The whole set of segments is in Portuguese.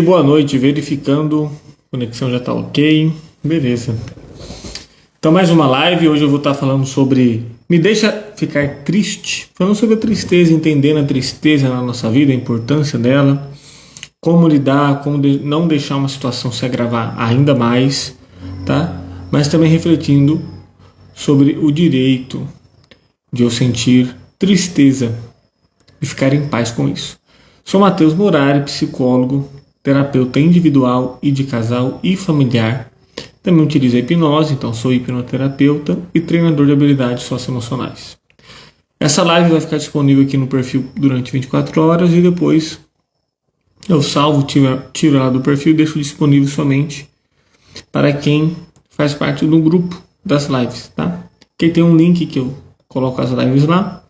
boa noite, verificando, conexão já tá ok, beleza. Então mais uma live, hoje eu vou estar falando sobre, me deixa ficar triste, falando sobre a tristeza, entendendo a tristeza na nossa vida, a importância dela, como lidar, não deixar uma situação se agravar ainda mais, tá? Mas também refletindo sobre o direito de eu sentir tristeza e ficar em paz com isso. Sou Matheus Morari, psicólogo, terapeuta individual e de casal e familiar. Também utilizo a hipnose, então sou hipnoterapeuta e treinador de habilidades socioemocionais. Essa live vai ficar disponível aqui no perfil durante 24 horas e depois eu salvo, tiro ela do perfil e deixo disponível somente para quem faz parte do grupo das lives, tá? Quem tem um link que eu coloco as lives lá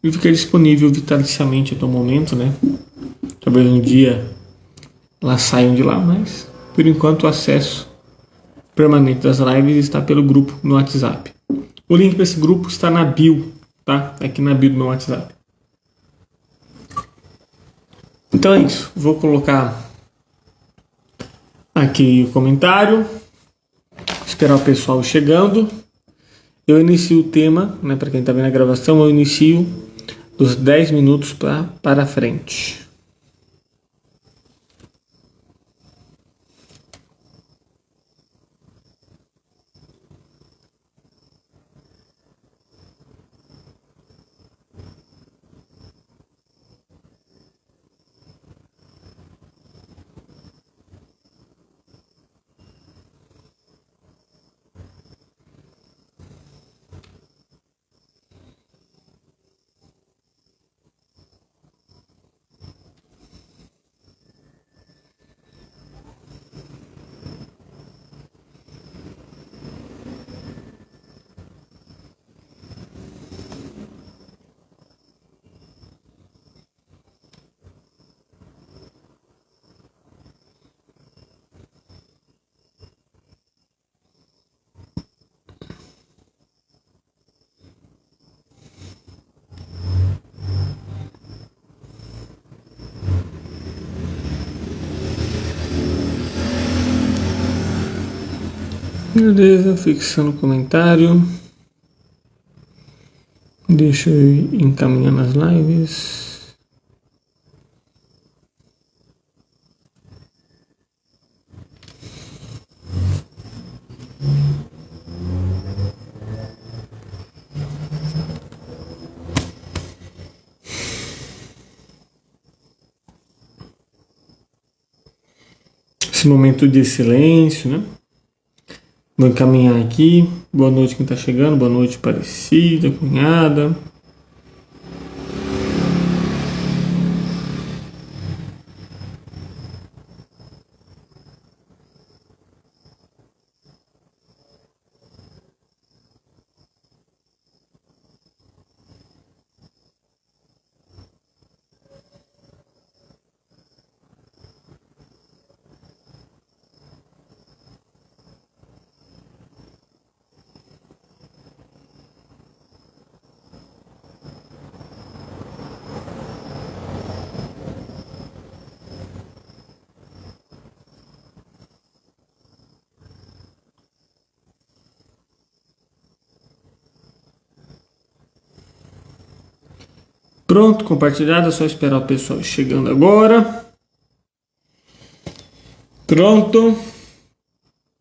e fica disponível vitaliciamente até o momento, né? Talvez um dia elas saiam de lá, mas por enquanto o acesso permanente das lives está pelo grupo no WhatsApp. O link para esse grupo está na bio, tá? Aqui na bio do meu WhatsApp. Então é isso. Vou colocar aqui o comentário. Esperar o pessoal chegando. Eu inicio o tema, né? Para quem está vendo a gravação, eu inicio dos 10 minutos para frente. Beleza, fixando o comentário. Deixa eu ir encaminhando as lives. Esse momento de silêncio, né? Vou encaminhar aqui. Boa noite quem está chegando. Boa noite, Aparecida, cunhada. Pronto, compartilhado, é só esperar o pessoal chegando agora. Pronto.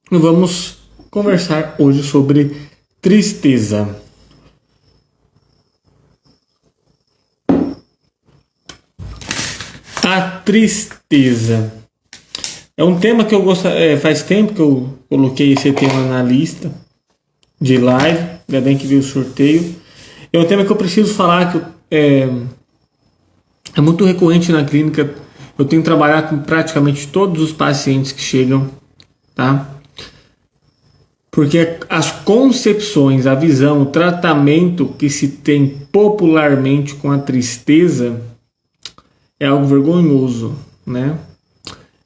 Vamos conversar hoje sobre tristeza. A tristeza é um tema que eu gosto, faz tempo que eu coloquei esse tema na lista de live, ainda bem que veio o sorteio. É um tema que eu preciso falar, que é muito recorrente na clínica. Eu tenho trabalhado com praticamente todos os pacientes que chegam, tá? Porque as concepções, a visão, o tratamento que se tem popularmente com a tristeza é algo vergonhoso, né?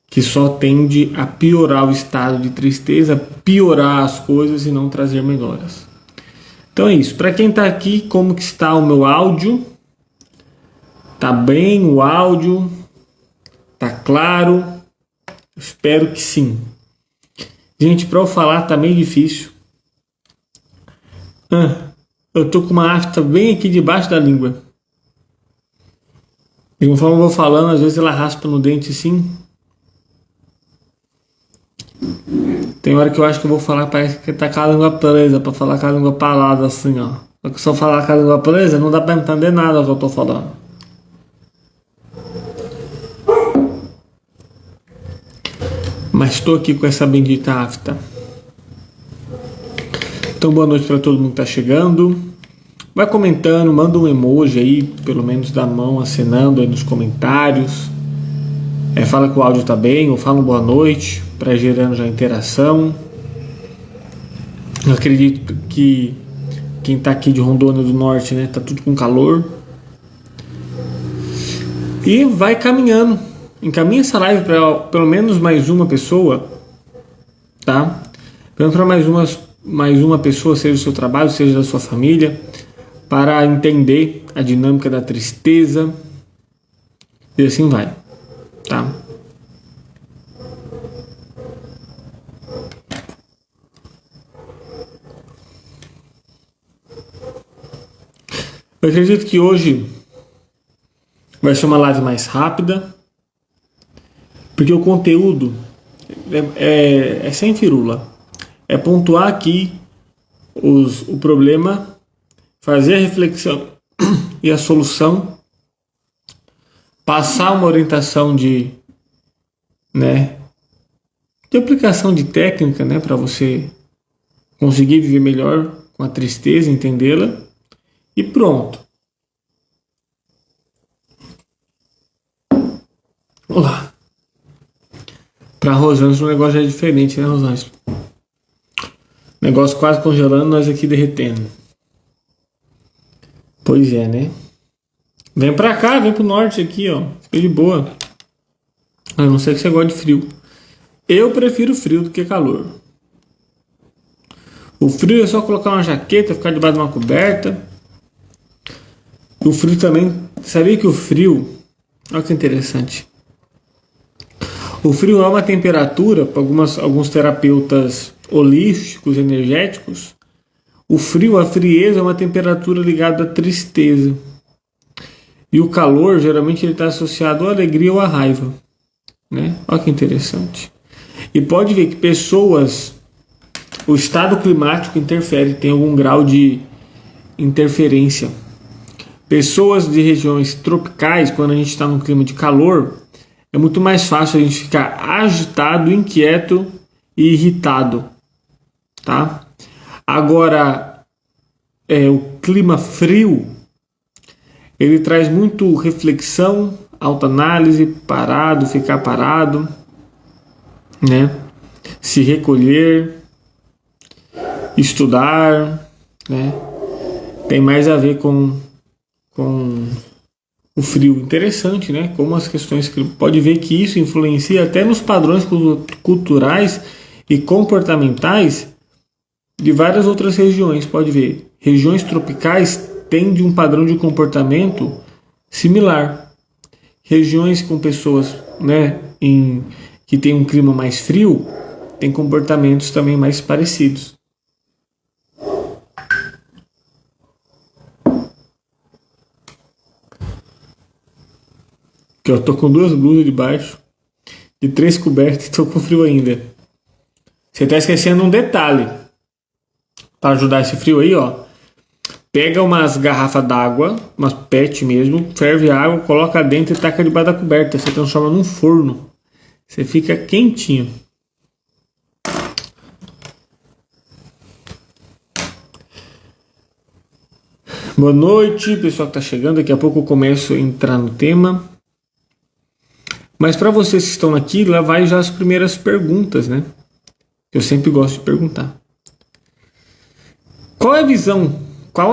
Que só tende a piorar o estado de tristeza, piorar as coisas e não trazer melhoras. Então é isso. Para quem está aqui, como que está o meu áudio? Tá bem o áudio? Tá claro? Espero que sim. Gente, para eu falar tá meio difícil. Eu tô com uma afta bem aqui debaixo da língua. E conforme eu vou falando, às vezes ela raspa no dente assim. Tem hora que eu acho que eu vou falar, parece que tá com a língua presa, pra falar com a língua parada assim, ó. Se eu falar com a língua presa, não dá pra entender nada do que eu tô falando. Mas estou aqui com essa bendita afta. Então boa noite para todo mundo que tá chegando. Vai comentando, manda um emoji aí, pelo menos da mão acenando aí nos comentários. Fala que o áudio tá bem, ou fala um boa noite, para gerando já interação. Eu acredito que quem tá aqui de Rondônia do Norte, né, tá tudo com calor. E vai caminhando. Encaminha essa live para pelo menos mais uma pessoa, tá? Pelo menos para mais uma pessoa, seja do seu trabalho, seja da sua família, para entender a dinâmica da tristeza. E assim vai, tá? Eu acredito que hoje vai ser uma live mais rápida, porque o conteúdo é sem firula. É pontuar aqui o problema, fazer a reflexão e a solução, passar uma orientação de aplicação de técnica, né, para você conseguir viver melhor com a tristeza, entendê-la, e pronto. Olá. Para Rosângela o negócio já é diferente, né, Rosângela? Negócio quase congelando, nós aqui derretendo. Pois é, né? Vem pra cá, vem pro norte aqui, ó. Fica de boa. A não ser que você goste de frio. Eu prefiro frio do que calor. O frio é só colocar uma jaqueta, ficar debaixo de uma coberta. O frio também... Sabia que o frio... Olha que interessante. O frio é uma temperatura, para alguns terapeutas holísticos, energéticos, o frio, a frieza é uma temperatura ligada à tristeza. E o calor, geralmente, ele está associado à alegria ou à raiva. Né? Olha que interessante. E pode ver que pessoas, o estado climático interfere, tem algum grau de interferência. Pessoas de regiões tropicais, quando a gente está num clima de calor, é muito mais fácil a gente ficar agitado, inquieto e irritado, tá? Agora, o clima frio, ele traz muito reflexão, autoanálise, ficar parado, né? Se recolher, estudar, né? Tem mais a ver com o frio. Interessante, né? Como as questões que pode ver que isso influencia até nos padrões culturais e comportamentais de várias outras regiões. Pode ver, regiões tropicais têm um padrão de comportamento similar. Regiões com pessoas, né, que tem um clima mais frio, têm comportamentos também mais parecidos. Eu tô com 2 blusas debaixo e 3 cobertas e tô com frio ainda. Você tá esquecendo um detalhe para ajudar esse frio aí, ó. Pega umas garrafas d'água, umas PET mesmo, ferve a água, coloca dentro e taca debaixo da coberta. Você transforma num forno. Você fica quentinho. Boa noite, pessoal que tá chegando. Daqui a pouco eu começo a entrar no tema. Mas para vocês que estão aqui, lá vai já as primeiras perguntas, né? Eu sempre gosto de perguntar. Qual a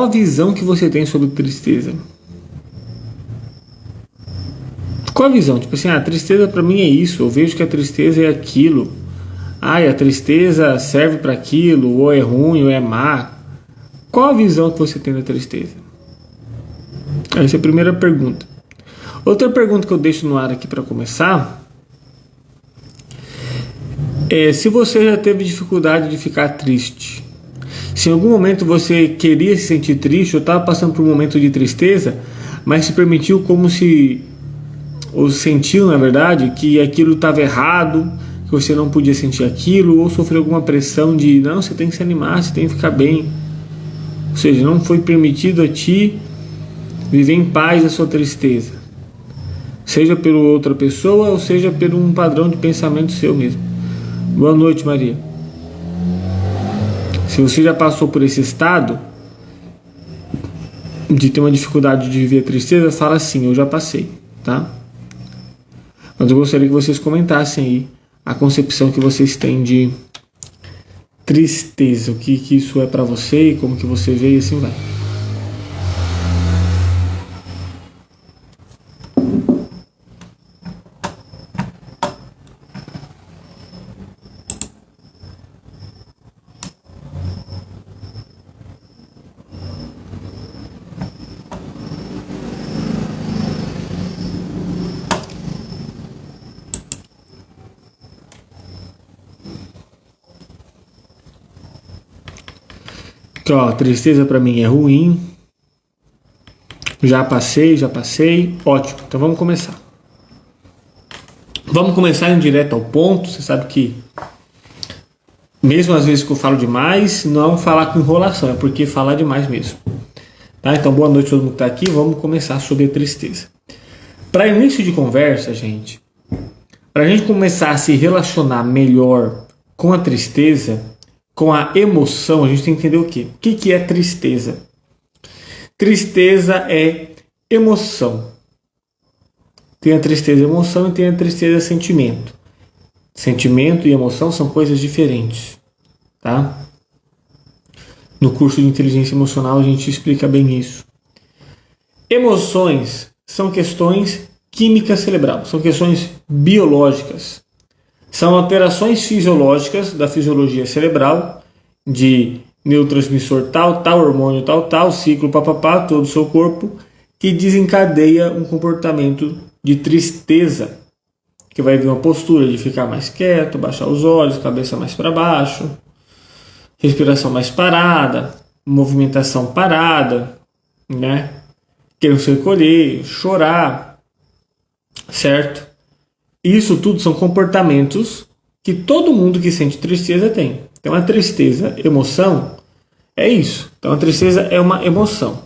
visão que você tem sobre tristeza? Qual a visão? Tipo assim, a tristeza para mim é isso, eu vejo que a tristeza é aquilo. A tristeza serve para aquilo, ou é ruim, ou é má. Qual a visão que você tem da tristeza? Essa é a primeira pergunta. Outra pergunta que eu deixo no ar aqui para começar Se você já teve dificuldade de ficar triste, se em algum momento você queria se sentir triste ou estava passando por um momento de tristeza, mas se permitiu como se, ou sentiu na verdade, que aquilo estava errado, que você não podia sentir aquilo, ou sofreu alguma pressão de não, você tem que se animar, você tem que ficar bem. Ou seja, não foi permitido a ti viver em paz a sua tristeza. Seja por outra pessoa ou seja por um padrão de pensamento seu mesmo. Boa noite, Maria. Se você já passou por esse estado de ter uma dificuldade de viver a tristeza, fala assim, eu já passei, tá? Mas eu gostaria que vocês comentassem aí a concepção que vocês têm de tristeza, o que isso é para você e como que você vê e assim vai. Que ó, tristeza para mim é ruim. Já passei. Ótimo. Então vamos começar. Vamos começar em direto ao ponto. Você sabe que mesmo às vezes que eu falo demais, não falar com enrolação, é porque falar demais mesmo. Tá? Então boa noite a todo mundo que tá aqui. Vamos começar sobre a tristeza. Para início de conversa, gente, para a gente começar a se relacionar melhor com a tristeza, com a emoção, a gente tem que entender o quê? O que é tristeza? Tristeza é emoção. Tem a tristeza emoção e tem a tristeza sentimento. Sentimento e emoção são coisas diferentes, tá? No curso de inteligência emocional a gente explica bem isso. Emoções são questões químicas cerebrais, são questões biológicas. São alterações fisiológicas da fisiologia cerebral, de neurotransmissor tal, hormônio tal, ciclo papapá, todo o seu corpo, que desencadeia um comportamento de tristeza, que vai vir uma postura de ficar mais quieto, baixar os olhos, cabeça mais para baixo, respiração mais parada, movimentação parada, né? Querer se recolher, chorar, certo? Isso tudo são comportamentos que todo mundo que sente tristeza tem. Então a tristeza, emoção, é isso. Então a tristeza é uma emoção.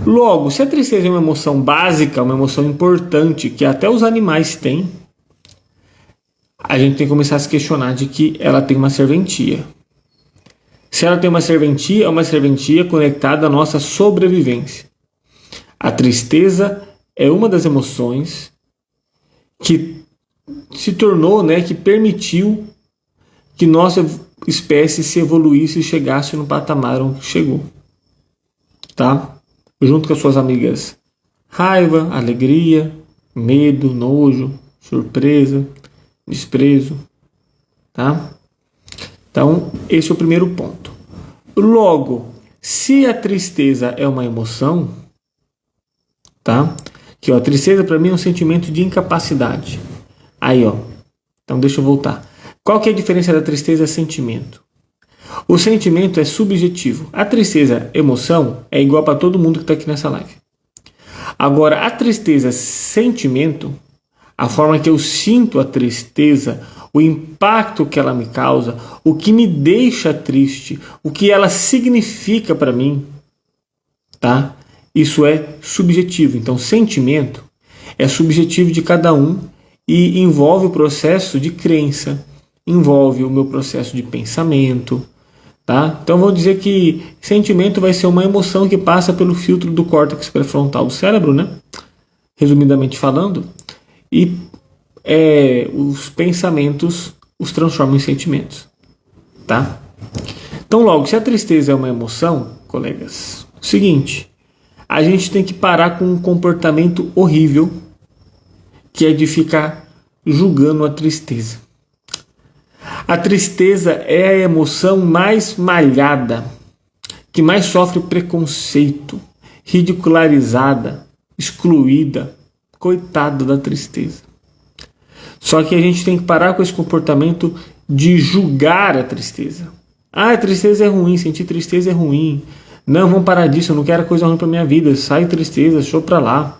Logo, se a tristeza é uma emoção básica, uma emoção importante, que até os animais têm, a gente tem que começar a se questionar de que ela tem uma serventia. Se ela tem uma serventia, é uma serventia conectada à nossa sobrevivência. A tristeza é uma das emoções que se tornou, né, que permitiu que nossa espécie se evoluísse e chegasse no patamar onde chegou, tá? Junto com as suas amigas raiva, alegria, medo, nojo, surpresa, desprezo, tá? Então, esse é o primeiro ponto. Logo, se a tristeza é uma emoção, tá? Que ó, a tristeza para mim é um sentimento de incapacidade. Aí, ó. Então deixa eu voltar. Qual que é a diferença da tristeza e sentimento? O sentimento é subjetivo. A tristeza, emoção, é igual para todo mundo que está aqui nessa live. Agora, a tristeza, sentimento, a forma que eu sinto a tristeza, o impacto que ela me causa, o que me deixa triste, o que ela significa para mim, tá? Isso é subjetivo. Então, sentimento é subjetivo de cada um e envolve o processo de crença, envolve o meu processo de pensamento, tá? Então, vamos dizer que sentimento vai ser uma emoção que passa pelo filtro do córtex pré-frontal do cérebro, né? Resumidamente falando, e os pensamentos os transformam em sentimentos, tá? Então, logo, se a tristeza é uma emoção, colegas, seguinte, a gente tem que parar com um comportamento horrível, que é de ficar julgando a tristeza. A tristeza é a emoção mais malhada, que mais sofre preconceito, ridicularizada, excluída. Coitado da tristeza. Só que a gente tem que parar com esse comportamento de julgar a tristeza. Ah, a tristeza é ruim, sentir tristeza é ruim. Não, vamos parar disso, eu não quero coisa ruim para minha vida. Sai tristeza, deixa pra lá.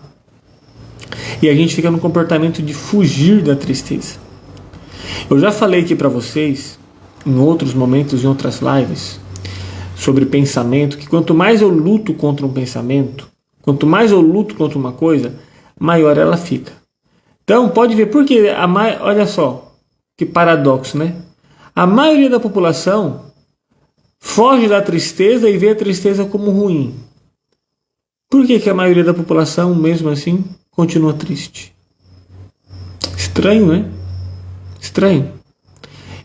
E a gente fica no comportamento de fugir da tristeza. Eu já falei aqui para vocês, em outros momentos, em outras lives, sobre pensamento, que quanto mais eu luto contra um pensamento, quanto mais eu luto contra uma coisa, maior ela fica. Então, pode ver, porque olha só, que paradoxo, né? A maioria da população foge da tristeza e vê a tristeza como ruim. Por que a maioria da população, mesmo assim, continua triste? Estranho, né? Estranho.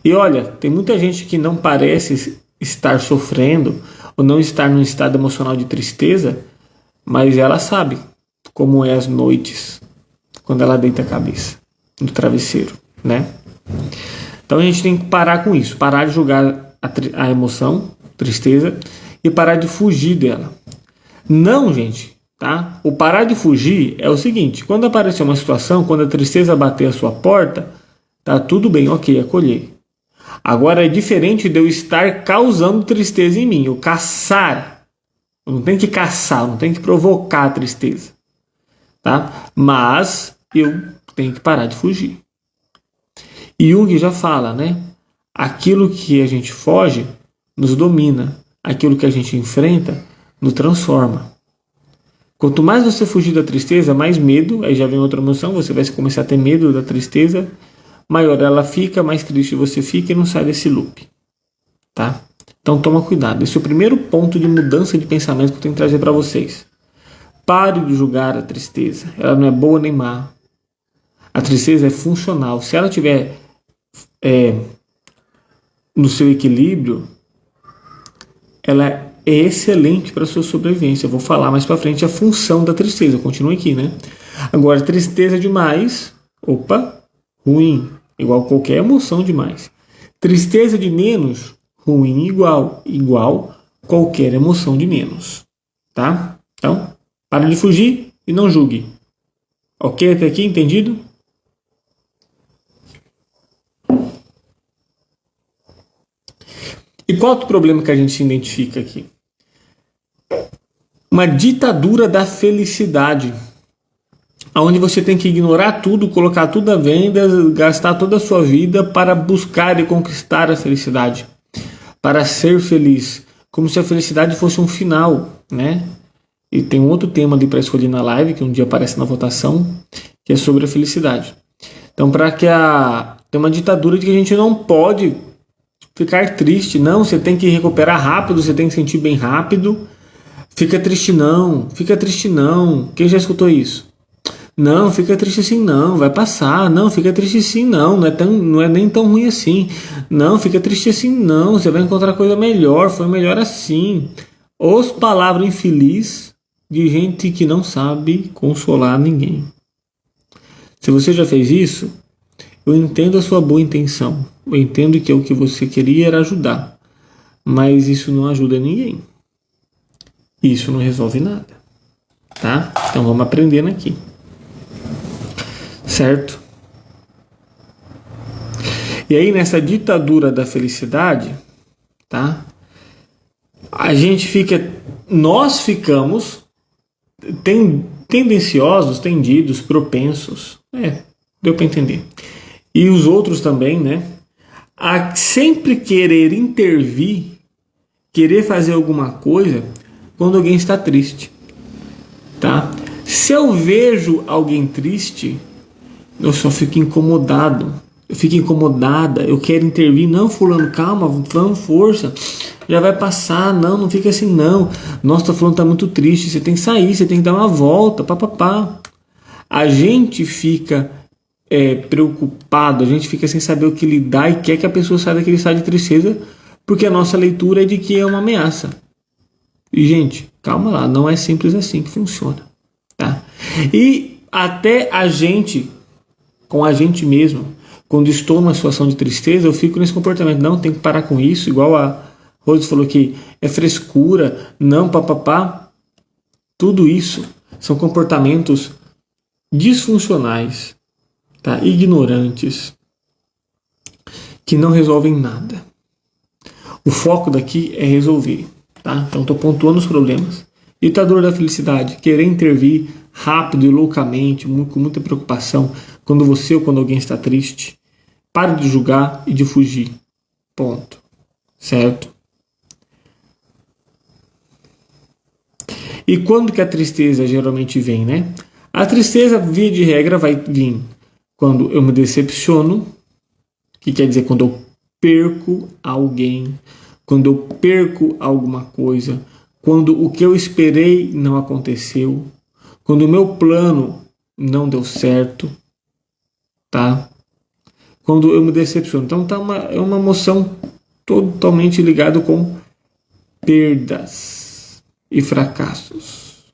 E olha, tem muita gente que não parece estar sofrendo ou não estar num estado emocional de tristeza, mas ela sabe como é as noites quando ela deita a cabeça no travesseiro, né? Então a gente tem que parar com isso, parar de julgar a emoção, tristeza, e parar de fugir dela. Não, gente, tá? O parar de fugir é o seguinte: quando aparecer uma situação, quando a tristeza bater a sua porta, tá tudo bem, ok, acolher. Agora é diferente de eu estar causando tristeza em mim, eu caçar. Eu não tenho que caçar, eu não tenho que provocar a tristeza, tá? Mas eu tenho que parar de fugir. E Jung já fala, né? Aquilo que a gente foge nos domina, aquilo que a gente enfrenta nos transforma. Quanto mais você fugir da tristeza, mais medo, aí já vem outra emoção, você vai começar a ter medo da tristeza, maior ela fica, mais triste você fica e não sai desse loop, tá? Então toma cuidado, esse é o primeiro ponto de mudança de pensamento que eu tenho que trazer para vocês. Pare de julgar a tristeza, ela não é boa nem má. A tristeza é funcional, se ela tiver no seu equilíbrio, ela é excelente para a sua sobrevivência. Eu vou falar mais para frente a função da tristeza, continua aqui, né? Agora, tristeza demais, ruim, igual qualquer emoção demais. Tristeza de menos, ruim igual qualquer emoção de menos, tá? Então, pare de fugir e não julgue. Ok até aqui, entendido? E qual é o problema que a gente identifica aqui? Uma ditadura da felicidade, onde você tem que ignorar tudo, colocar tudo à venda, gastar toda a sua vida para buscar e conquistar a felicidade, para ser feliz, como se a felicidade fosse um final, né? E tem um outro tema ali para escolher na live, que um dia aparece na votação, que é sobre a felicidade. Então, tem uma ditadura de que a gente não pode ficar triste, não, você tem que recuperar rápido, você tem que sentir bem rápido. Fica triste não. Quem já escutou isso? Não, fica triste assim não, vai passar. Não, fica triste assim não, não é nem tão ruim assim. Não, fica triste assim não, você vai encontrar coisa melhor, foi melhor assim. Os palavras infeliz de gente que não sabe consolar ninguém. Se você já fez isso, eu entendo a sua boa intenção. Eu entendo que o que você queria era ajudar. Mas isso não ajuda ninguém. Isso não resolve nada. Tá? Então vamos aprendendo aqui. Certo? E aí nessa ditadura da felicidade, tá? Nós ficamos tendenciosos, tendidos, propensos. Deu para entender. E os outros também, né? A sempre querer intervir, querer fazer alguma coisa quando alguém está triste, tá? Se eu vejo alguém triste, eu só fico incomodado, eu fico incomodada, eu quero intervir. Não, fulano, calma, vamos, força, já vai passar, não fica assim não. Nossa, fulano tá muito triste, você tem que sair, você tem que dar uma volta, papapá. A gente fica preocupado, a gente fica sem saber o que lidar e quer que a pessoa saia daquele estado de tristeza, porque a nossa leitura é de que é uma ameaça. E, gente, calma lá, não é simples assim que funciona, tá? E até a gente, com a gente mesmo, quando estou numa situação de tristeza, eu fico nesse comportamento. Não, tem que parar com isso, igual a Rose falou que é frescura, não, papapá. Tudo isso são comportamentos disfuncionais tá? Ignorantes, que não resolvem nada. O foco daqui é resolver, tá? Então estou pontuando os problemas. Ditador da felicidade, querer intervir rápido e loucamente, com muita preocupação, quando você ou quando alguém está triste. Pare de julgar e de fugir. Ponto. Certo? E quando que a tristeza geralmente vem, né? A tristeza, via de regra, vai vir quando eu me decepciono, que quer dizer quando eu perco alguém, quando eu perco alguma coisa, quando o que eu esperei não aconteceu, quando o meu plano não deu certo, tá? Quando eu me decepciono. Então é uma emoção totalmente ligada com perdas e fracassos,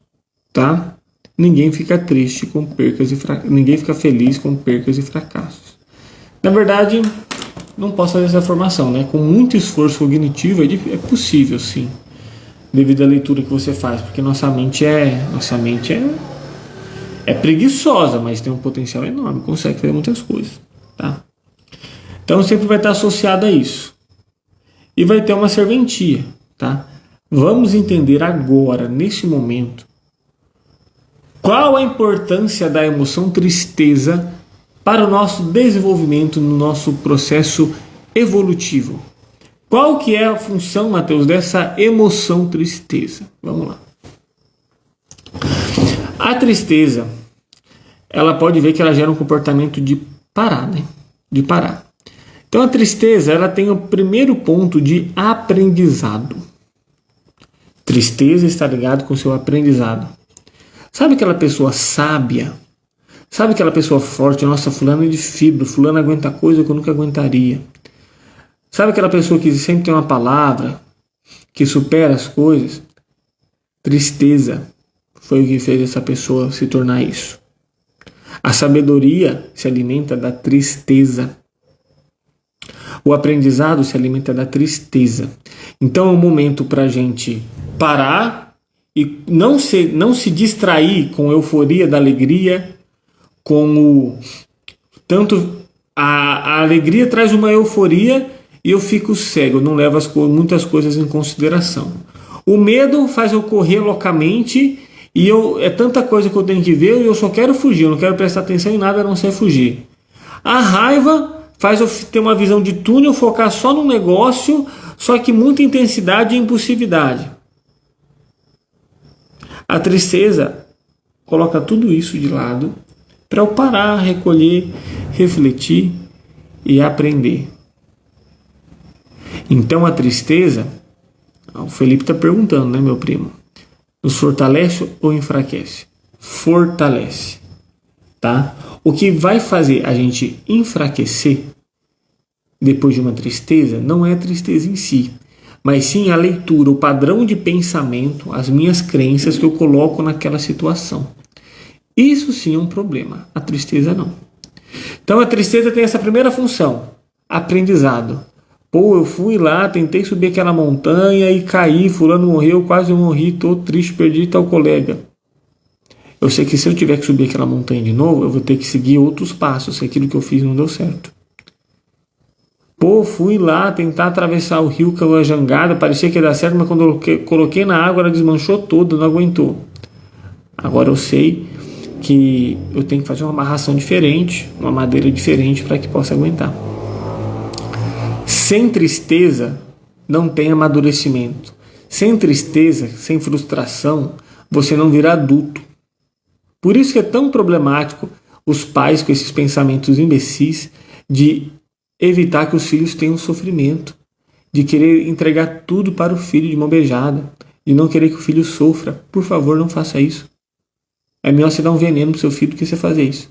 tá? Ninguém fica triste com percas e ninguém fica feliz com percas e fracassos. Na verdade, não posso fazer essa afirmação, né? Com muito esforço cognitivo é possível, sim, devido à leitura que você faz, porque nossa mente é preguiçosa, mas tem um potencial enorme, consegue fazer muitas coisas, tá? Então sempre vai estar associado a isso. E vai ter uma serventia, tá? Vamos entender agora, nesse momento, qual a importância da emoção tristeza para o nosso desenvolvimento no nosso processo evolutivo. Qual que é a função, Mateus, dessa emoção tristeza? Vamos lá. A tristeza, ela pode ver que ela gera um comportamento de parar, né? De parar. Então a tristeza, ela tem o primeiro ponto de aprendizado. Tristeza está ligado com o seu aprendizado. Sabe aquela pessoa sábia? Sabe aquela pessoa forte? Nossa, fulano é de fibra, fulano aguenta coisa que eu nunca aguentaria. Sabe aquela pessoa que sempre tem uma palavra, que supera as coisas? Tristeza foi o que fez essa pessoa se tornar isso. A sabedoria se alimenta da tristeza. O aprendizado se alimenta da tristeza. Então é um momento para a gente parar e não se distrair com a euforia da alegria, tanto a alegria traz uma euforia e eu fico cego, eu não levo muitas coisas em consideração. O medo faz eu correr loucamente e é tanta coisa que eu tenho que ver e eu só quero fugir, eu não quero prestar atenção em nada a não ser fugir. A raiva faz eu ter uma visão de túnel, focar só no negócio, só que muita intensidade e impulsividade. A tristeza coloca tudo isso de lado para eu parar, recolher, refletir e aprender. Então a tristeza, o Felipe está perguntando, né, meu primo? Nos fortalece ou enfraquece? Fortalece, tá? O que vai fazer a gente enfraquecer depois de uma tristeza não é a tristeza em si, mas sim a leitura, o padrão de pensamento, as minhas crenças que eu coloco naquela situação. Isso sim é um problema, a tristeza não. Então a tristeza tem essa primeira função, aprendizado. Pô, eu fui lá, tentei subir aquela montanha e caí, fulano morreu, quase morri, tô triste, perdi tal colega. Eu sei que se eu tiver que subir aquela montanha de novo, eu vou ter que seguir outros passos, se aquilo que eu fiz não deu certo. Pô, fui lá tentar atravessar o rio com a jangada, parecia que ia dar certo, mas quando eu coloquei na água, ela desmanchou toda, não aguentou. Agora eu sei que eu tenho que fazer uma amarração diferente, uma madeira diferente para que possa aguentar. Sem tristeza, não tem amadurecimento. Sem tristeza, sem frustração, você não vira adulto. Por isso que é tão problemático os pais com esses pensamentos imbecis de evitar que os filhos tenham sofrimento, de querer entregar tudo para o filho de mão beijada, de não querer que o filho sofra. Por favor, não faça isso. É melhor você dar um veneno para seu filho do que você fazer isso.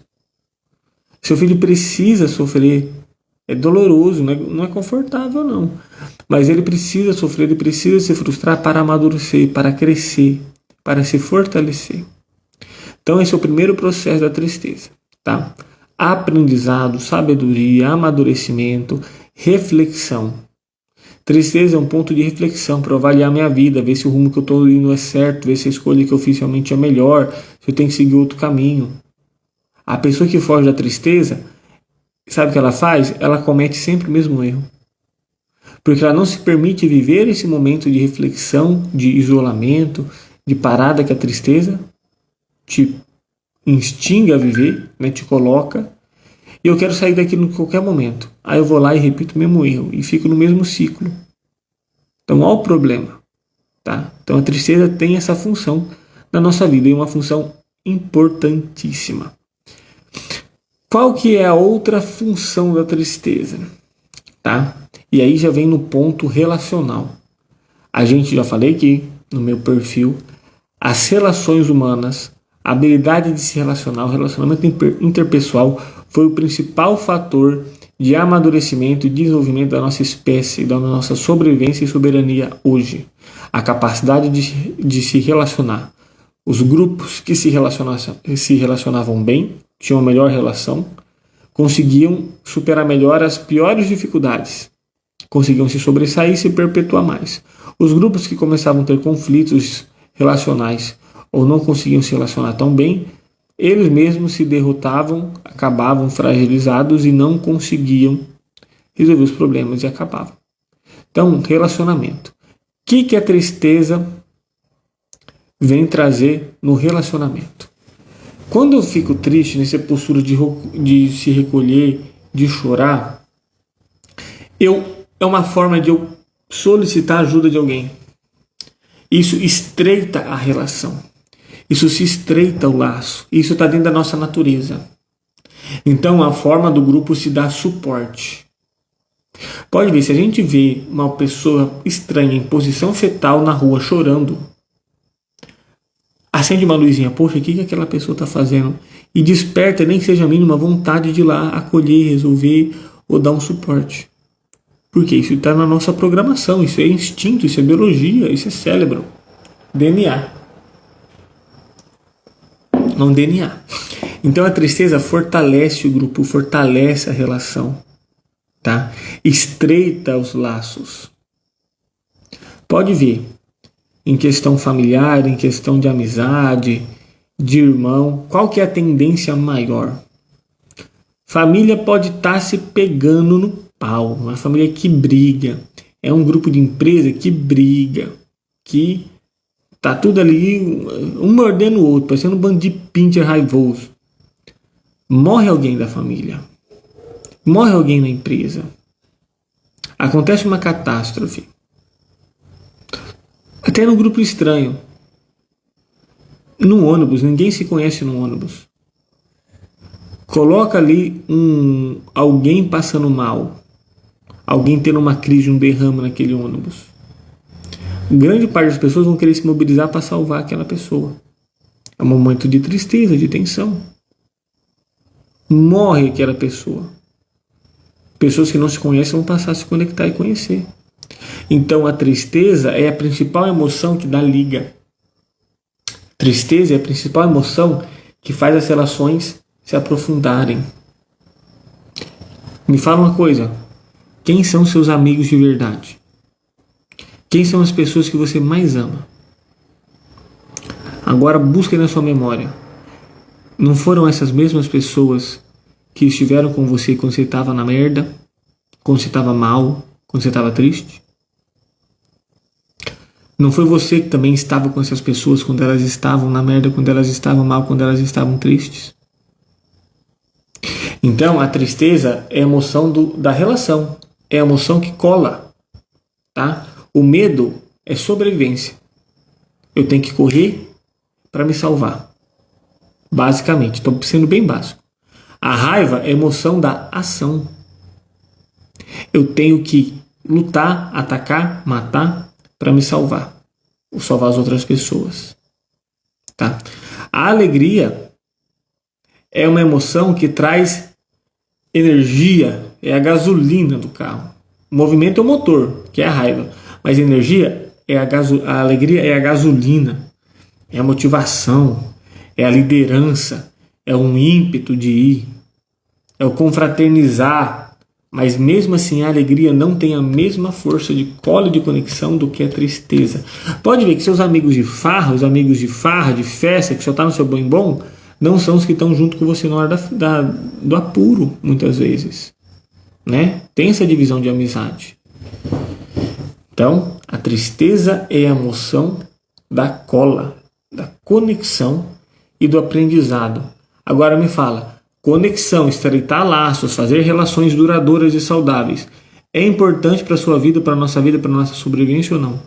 Seu filho precisa sofrer. É doloroso, não é confortável não. Mas ele precisa sofrer, ele precisa se frustrar para amadurecer, para crescer, para se fortalecer. Então esse é o primeiro processo da tristeza, tá? Aprendizado, sabedoria, amadurecimento, reflexão. Tristeza é um ponto de reflexão para avaliar minha vida, ver se o rumo que eu estou indo é certo, ver se a escolha que eu fiz realmente é melhor, se eu tenho que seguir outro caminho. A pessoa que foge da tristeza, sabe o que ela faz? Ela comete sempre o mesmo erro. Porque ela não se permite viver esse momento de reflexão, de isolamento, de parada que a tristeza te instiga a viver, né, te coloca. E eu quero sair daquilo em qualquer momento. Aí eu vou lá e repito o mesmo erro e fico no mesmo ciclo. Então, olha o problema. Tá? Então, a tristeza tem essa função na nossa vida e uma função importantíssima. Qual que é a outra função da tristeza? Tá? E aí já vem no ponto relacional. A gente já falei aqui no meu perfil, as relações humanas, a habilidade de se relacionar, o relacionamento interpessoal foi o principal fator de amadurecimento e desenvolvimento da nossa espécie, da nossa sobrevivência e soberania hoje. A capacidade de se relacionar. Os grupos que se relacionavam bem, tinham a melhor relação, conseguiam superar melhor as piores dificuldades, conseguiam se sobressair e se perpetuar mais. Os grupos que começavam a ter conflitos relacionais ou não conseguiam se relacionar tão bem, eles mesmos se derrotavam, acabavam fragilizados e não conseguiam resolver os problemas e acabavam. Então, relacionamento. O que a tristeza vem trazer no relacionamento? Quando eu fico triste, nessa postura de se recolher, de chorar, é uma forma de eu solicitar ajuda de alguém. Isso estreita a relação. Isso se estreita o laço. Isso está dentro da nossa natureza. Então, a forma do grupo se dá suporte. Pode ver, se a gente vê uma pessoa estranha em posição fetal na rua chorando, acende uma luzinha, poxa, o que aquela pessoa está fazendo? E desperta, nem que seja a mínima vontade de ir lá acolher, resolver ou dar um suporte. Porque isso está na nossa programação, isso é instinto, isso é biologia, isso é cérebro, DNA. Não DNA. Então a tristeza fortalece o grupo, fortalece a relação, tá? Estreita os laços. Pode ver, em questão familiar, em questão de amizade, de irmão, qual que é a tendência maior? Família pode estar se pegando no pau, uma família que briga, é um grupo de empresa que briga, que tá tudo ali, um mordendo o outro, parecendo um bando de pincher raivoso. Morre alguém da família. Morre alguém na empresa. Acontece uma catástrofe. Até no grupo estranho. No ônibus, ninguém se conhece no ônibus. Coloca ali alguém passando mal. Alguém tendo uma crise, um derrame naquele ônibus. Grande parte das pessoas vão querer se mobilizar para salvar aquela pessoa. É um momento de tristeza, de tensão. Morre aquela pessoa. Pessoas que não se conhecem vão passar a se conectar e conhecer. Então a tristeza é a principal emoção que dá liga. Tristeza é a principal emoção que faz as relações se aprofundarem. Me fala uma coisa. Quem são seus amigos de verdade? Quem são as pessoas que você mais ama? Agora busque na sua memória. Não foram essas mesmas pessoas que estiveram com você quando você estava na merda? Quando você estava mal? Quando você estava triste? Não foi você que também estava com essas pessoas quando elas estavam na merda, quando elas estavam mal, quando elas estavam tristes? Então, a tristeza é a emoção da relação. É a emoção que cola. Tá? O medo é sobrevivência. Eu tenho que correr para me salvar. Basicamente, estou sendo bem básico. A raiva é a emoção da ação. Eu tenho que lutar, atacar, matar para me salvar. Ou salvar as outras pessoas. Tá? A alegria é uma emoção que traz energia, é a gasolina do carro. O movimento é o motor, que é a raiva. Mas a energia, a alegria é a gasolina, é a motivação, é a liderança, é um ímpeto de ir, é o confraternizar. Mas mesmo assim a alegria não tem a mesma força de cola e de conexão do que a tristeza. Pode ver que seus amigos de farra, os amigos de farra, de festa, que só tá no seu bom, não são os que estão junto com você na hora do apuro, muitas vezes. Né? Tem essa divisão de amizade. Então, a tristeza é a emoção da cola, da conexão e do aprendizado. Agora me fala, conexão, estreitar laços, fazer relações duradouras e saudáveis, é importante para a sua vida, para a nossa vida, para a nossa sobrevivência ou não?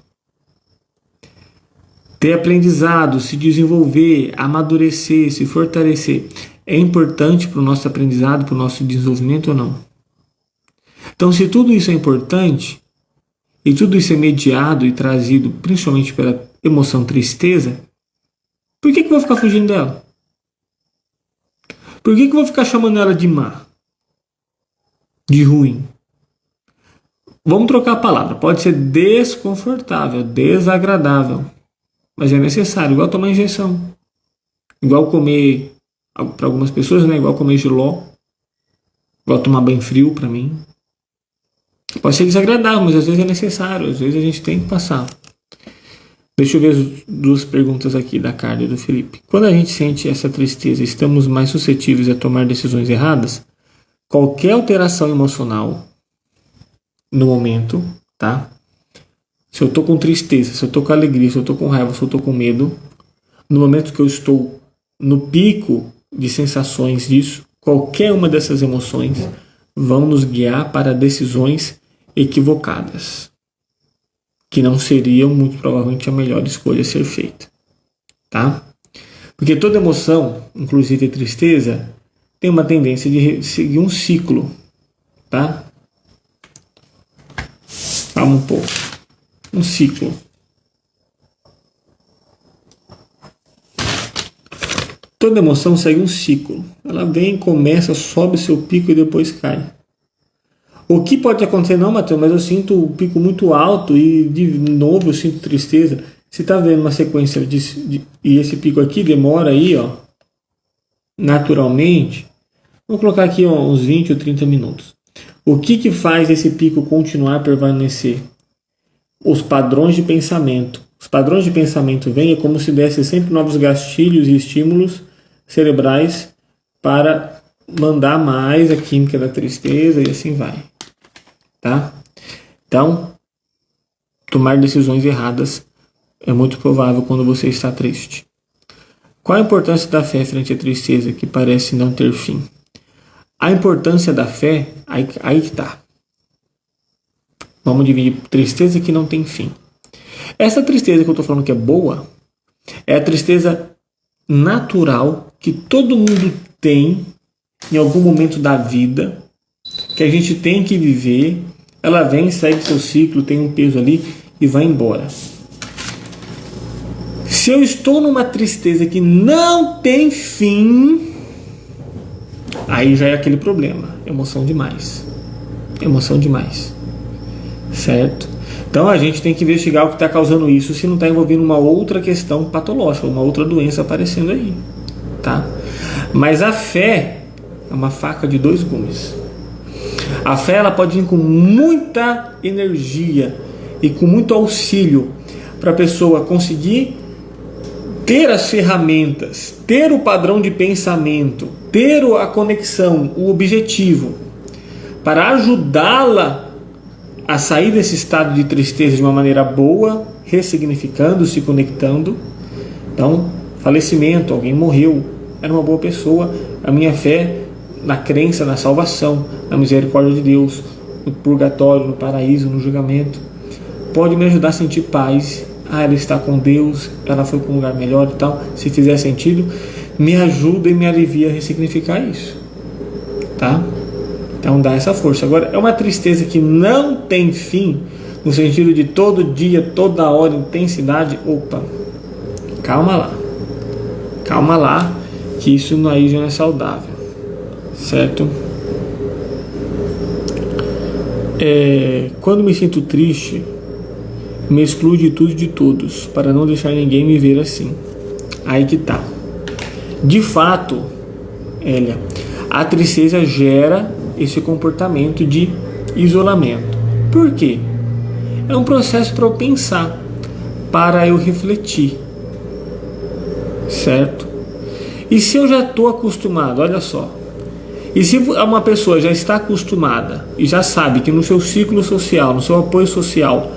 Ter aprendizado, se desenvolver, amadurecer, se fortalecer, é importante para o nosso aprendizado, para o nosso desenvolvimento ou não? Então, se tudo isso é importante, e tudo isso é mediado e trazido principalmente pela emoção tristeza, por que eu vou ficar fugindo dela? Por que eu vou ficar chamando ela de má? De ruim? Vamos trocar a palavra. Pode ser desconfortável, desagradável, mas é necessário, igual tomar injeção. Igual comer, para algumas pessoas, né? Igual comer jiló. Igual tomar banho frio para mim. Pode ser desagradável, mas às vezes é necessário. Às vezes a gente tem que passar. Deixa eu ver as duas perguntas aqui da Carla e do Felipe. Quando a gente sente essa tristeza, estamos mais suscetíveis a tomar decisões erradas? Qualquer alteração emocional no momento, tá? Se eu tô com tristeza, se eu tô com alegria, se eu tô com raiva, se eu tô com medo, no momento que eu estou no pico de sensações disso, qualquer uma dessas emoções vão nos guiar para decisões equivocadas, que não seriam muito provavelmente a melhor escolha a ser feita, tá? Porque toda emoção, inclusive a tristeza, tem uma tendência de seguir um ciclo, tá? Calma um pouco. Um ciclo. Toda emoção segue um ciclo. Ela vem, começa, sobe seu pico e depois cai. O que pode acontecer? Não, Matheus, mas eu sinto o pico muito alto e de novo eu sinto tristeza. Você está vendo uma sequência e esse pico aqui demora aí, ó, naturalmente. Vamos colocar aqui ó, uns 20 ou 30 minutos. O que faz esse pico continuar a permanecer? Os padrões de pensamento. Os padrões de pensamento vêm como se desse sempre novos gatilhos e estímulos cerebrais para mandar mais a química da tristeza e assim vai. Tá? Então, tomar decisões erradas é muito provável quando você está triste. Qual a importância da fé frente à tristeza que parece não ter fim? A importância da fé, aí que está. Vamos dividir tristeza que não tem fim. Essa tristeza que eu estou falando que é boa, é a tristeza natural que todo mundo tem em algum momento da vida, que a gente tem que viver. Ela vem, segue seu ciclo, tem um peso ali e vai embora. Se eu estou numa tristeza que não tem fim, aí já é aquele problema. Emoção demais. Emoção demais. Certo? Então a gente tem que investigar o que está causando isso, se não está envolvendo uma outra questão patológica, uma outra doença aparecendo aí. Tá? Mas a fé é uma faca de dois gumes. A fé ela pode vir com muita energia e com muito auxílio para a pessoa conseguir ter as ferramentas, ter o padrão de pensamento, ter a conexão, o objetivo, para ajudá-la a sair desse estado de tristeza de uma maneira boa, ressignificando, se conectando. Então, falecimento, alguém morreu, era uma boa pessoa, a minha fé na crença, na salvação, na misericórdia de Deus, no purgatório, no paraíso, no julgamento, pode me ajudar a sentir paz. Ela está com Deus, ela foi para um lugar melhor e tal. Se fizer sentido, me ajuda e me alivia a ressignificar isso, tá? Então dá essa força. Agora, é uma tristeza que não tem fim, no sentido de todo dia, toda hora, intensidade. Opa, calma lá, que isso aí já não é saudável, certo? Quando me sinto triste, me excluo de tudo e de todos, para não deixar ninguém me ver assim. Aí que tá. De fato, Elia, a tristeza gera esse comportamento de isolamento. Por quê? É um processo para eu pensar, para eu refletir, certo? E se eu já estou acostumado, olha só, e se uma pessoa já está acostumada e já sabe que no seu ciclo social, no seu apoio social,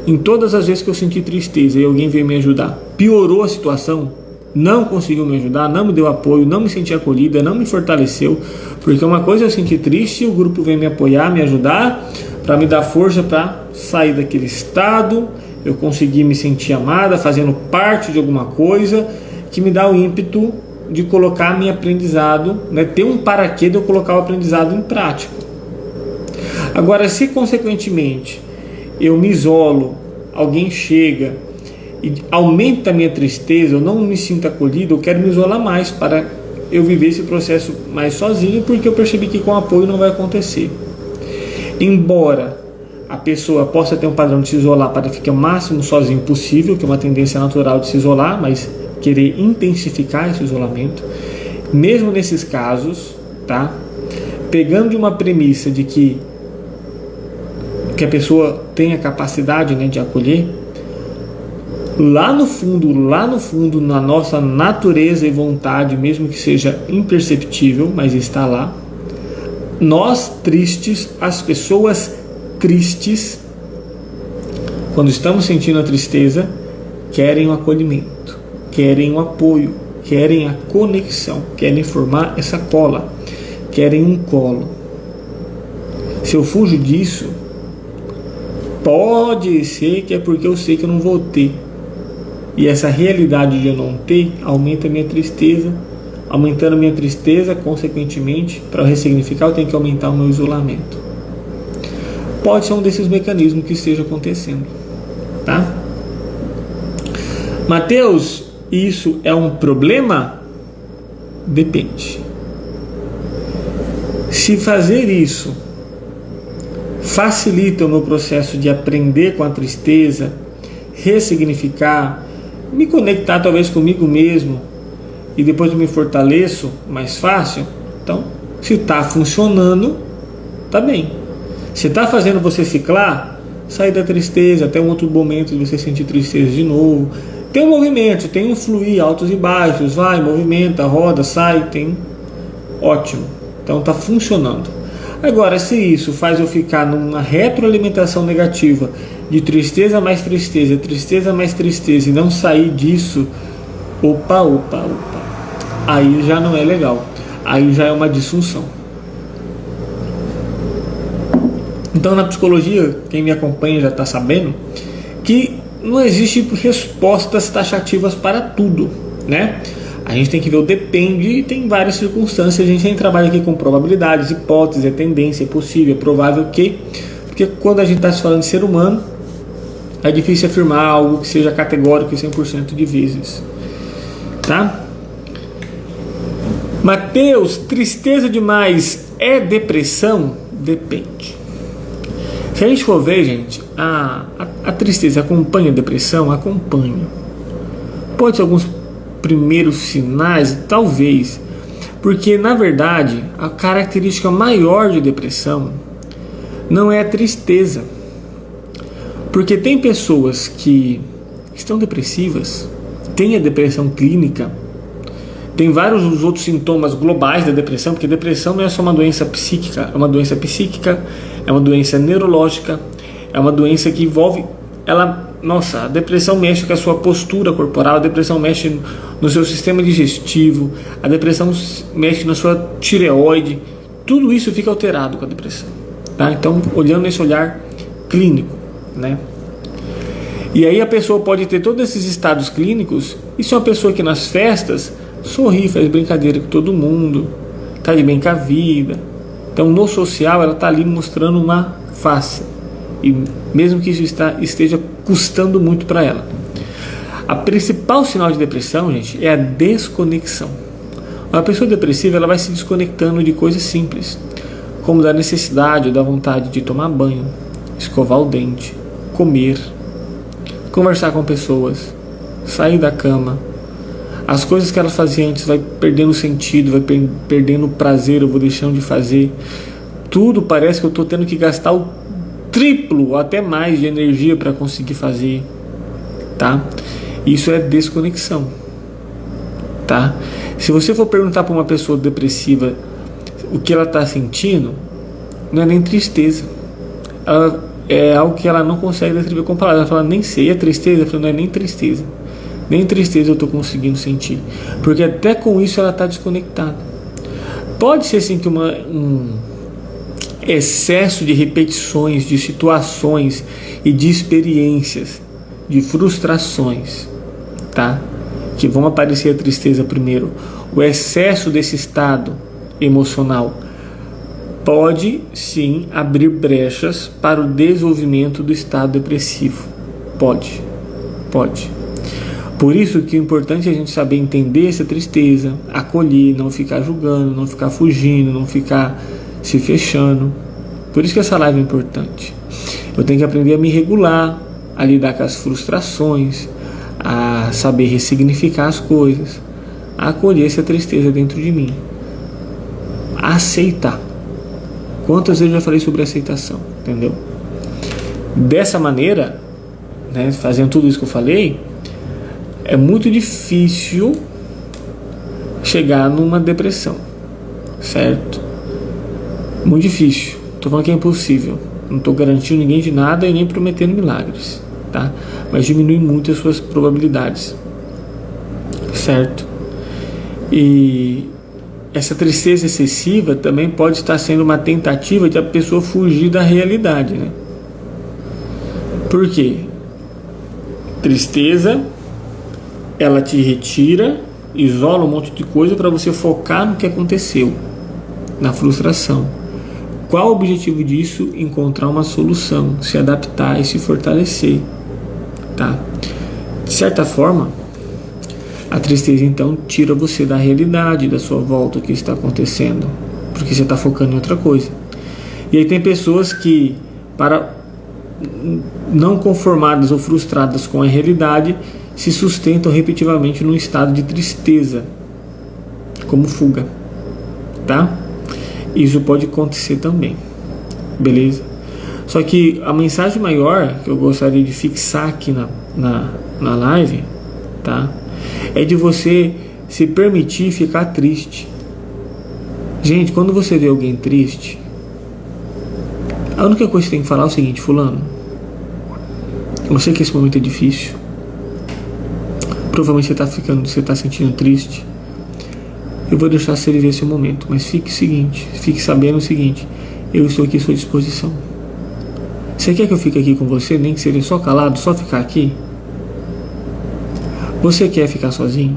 em todas as vezes que eu senti tristeza e alguém veio me ajudar, piorou a situação, não conseguiu me ajudar, não me deu apoio, não me senti acolhida, não me fortaleceu, porque uma coisa é eu sentir triste e o grupo vem me apoiar, me ajudar, para me dar força para sair daquele estado, eu conseguir me sentir amada, fazendo parte de alguma coisa que me dá o ímpeto de colocar meu aprendizado, né, ter um paraquê de eu colocar o aprendizado em prática. Agora, se consequentemente eu me isolo, alguém chega e aumenta a minha tristeza, eu não me sinto acolhido, eu quero me isolar mais para eu viver esse processo mais sozinho, porque eu percebi que com apoio não vai acontecer. Embora a pessoa possa ter um padrão de se isolar para ficar o máximo sozinho possível, que é uma tendência natural de se isolar, mas querer intensificar esse isolamento, mesmo nesses casos, tá? Pegando de uma premissa de que a pessoa tem a capacidade, né, de acolher, lá no fundo, na nossa natureza e vontade, mesmo que seja imperceptível, mas está lá, nós tristes, as pessoas tristes, quando estamos sentindo a tristeza, querem o acolhimento, querem o apoio, querem a conexão, querem formar essa cola, querem um colo. Se eu fujo disso, pode ser que é porque eu sei que eu não vou ter. E essa realidade de eu não ter aumenta a minha tristeza. Aumentando a minha tristeza, consequentemente, para eu ressignificar, eu tenho que aumentar o meu isolamento. Pode ser um desses mecanismos que esteja acontecendo. Tá? Mateus, isso é um problema? Depende. Se fazer isso facilita o meu processo de aprender com a tristeza, ressignificar, me conectar talvez comigo mesmo e depois eu me fortaleço mais fácil, então se está funcionando, tá bem. Se está fazendo você ciclar, sair da tristeza até um outro momento de você sentir tristeza de novo, tem um movimento, tem um fluir, altos e baixos, vai, movimenta, roda, sai, tem, ótimo, então está funcionando. Agora, se isso faz eu ficar numa retroalimentação negativa de tristeza mais tristeza e não sair disso, opa, aí já não é legal, aí já é uma disfunção. Então, na psicologia, quem me acompanha já está sabendo que não existe respostas taxativas para tudo, né? A gente tem que ver o depende e tem várias circunstâncias. A gente sempre trabalha aqui com probabilidades, hipóteses, é tendência, é possível, é provável que, porque quando a gente está se falando de ser humano, é difícil afirmar algo que seja categórico 100% de vezes, tá? Mateus, tristeza demais é depressão? Depende. Se a gente for ver, gente, a tristeza acompanha a depressão? Acompanha. Pode ser alguns primeiros sinais, talvez, porque na verdade a característica maior de depressão não é a tristeza, porque tem pessoas que estão depressivas, tem a depressão clínica, tem vários outros sintomas globais da depressão, porque depressão não é só uma doença psíquica, é uma doença psíquica, é uma doença neurológica, é uma doença que envolve a depressão mexe com a sua postura corporal, a depressão mexe no seu sistema digestivo, a depressão mexe na sua tireoide, tudo isso fica alterado com a depressão, tá? Então, olhando esse olhar clínico, né? E aí a pessoa pode ter todos esses estados clínicos, e se é uma pessoa que nas festas sorri, faz brincadeira com todo mundo, tá de bem com a vida, então no social ela tá ali mostrando uma face, e mesmo que isso esteja custando muito para ela. A principal sinal de depressão, gente, é a desconexão. Uma pessoa depressiva, ela vai se desconectando de coisas simples, como da necessidade ou da vontade de tomar banho, escovar o dente, comer, conversar com pessoas, sair da cama. As coisas que ela fazia antes vai perdendo sentido, vai perdendo prazer, eu vou deixando de fazer. Tudo parece que eu estou tendo que gastar o triplo ou até mais de energia para conseguir fazer, tá? Isso é desconexão, tá? Se você for perguntar para uma pessoa depressiva o que ela está sentindo, não é nem tristeza. É algo que ela não consegue descrever com palavras. Ela fala, nem sei, é tristeza? Eu falo, não é nem tristeza. Nem tristeza eu estou conseguindo sentir. Porque até com isso ela está desconectada. Pode ser sim que um excesso de repetições, de situações e de experiências, de frustrações, tá? Que vão aparecer a tristeza primeiro. O excesso desse estado emocional pode sim abrir brechas para o desenvolvimento do estado depressivo. Pode. Por isso que é importante a gente saber entender essa tristeza, acolher, não ficar julgando, não ficar fugindo, não ficar se fechando. Por isso que essa live é importante. Eu tenho que aprender a me regular, a lidar com as frustrações, a saber ressignificar as coisas, a acolher essa tristeza dentro de mim, a aceitar. Quantas vezes eu já falei sobre aceitação, entendeu? Dessa maneira, né, fazendo tudo isso que eu falei, é muito difícil chegar numa depressão, certo? Muito difícil. Estou falando que é impossível. Não estou garantindo ninguém de nada e nem prometendo milagres, tá? Mas diminui muito as suas probabilidades, certo? E essa tristeza excessiva também pode estar sendo uma tentativa de a pessoa fugir da realidade, né? Por quê? Tristeza, ela te retira, isola um monte de coisa para você focar no que aconteceu, na frustração. Qual o objetivo disso? Encontrar uma solução, se adaptar e se fortalecer, tá? De certa forma, a tristeza então tira você da realidade, da sua volta, o que está acontecendo, porque você está focando em outra coisa. E aí tem pessoas que, para não conformadas ou frustradas com a realidade, se sustentam repetitivamente num estado de tristeza, como fuga, tá? Isso pode acontecer também, beleza? Só que a mensagem maior que eu gostaria de fixar aqui na live, tá? É de você se permitir ficar triste. Gente, quando você vê alguém triste, a única coisa que você tem que falar é o seguinte: fulano, eu sei que esse momento é difícil, provavelmente você está sentindo triste, eu vou deixar você viver esse momento, mas fique sabendo o seguinte: eu estou aqui à sua disposição. Você quer que eu fique aqui com você, nem que seja só calado, só ficar aqui? Você quer ficar sozinho?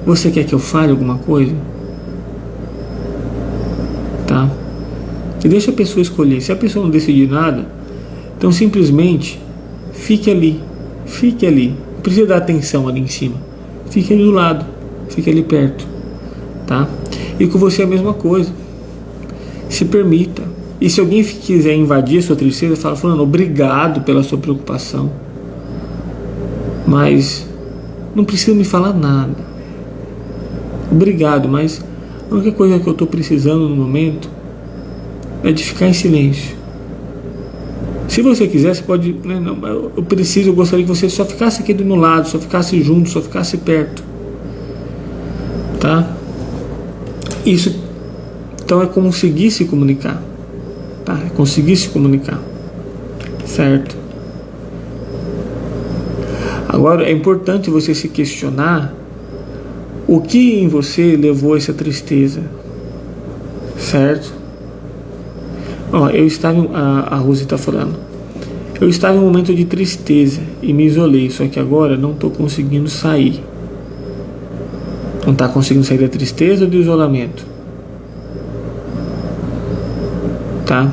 Você quer que eu fale alguma coisa? Tá? E deixa a pessoa escolher. Se a pessoa não decidir nada, então simplesmente fique ali. Não precisa dar atenção ali em cima. Fique ali do lado. Fique ali perto. Tá? E com você é a mesma coisa. Se permita. E se alguém quiser invadir a sua tristeza, fala, falando, obrigado pela sua preocupação, mas não precisa me falar nada. Obrigado, mas a única coisa que eu estou precisando no momento é de ficar em silêncio. Se você quiser, você pode, né, não, eu gostaria que você só ficasse aqui do meu lado, só ficasse junto, só ficasse perto. Tá? Isso, então, é conseguir se comunicar. Tá? É conseguir se comunicar. Certo? Agora, é importante você se questionar o que em você levou a essa tristeza. Certo? Ó, a Rose está falando, eu estava em um momento de tristeza e me isolei, só que agora não estou conseguindo sair. Não está conseguindo sair da tristeza ou do isolamento? Tá?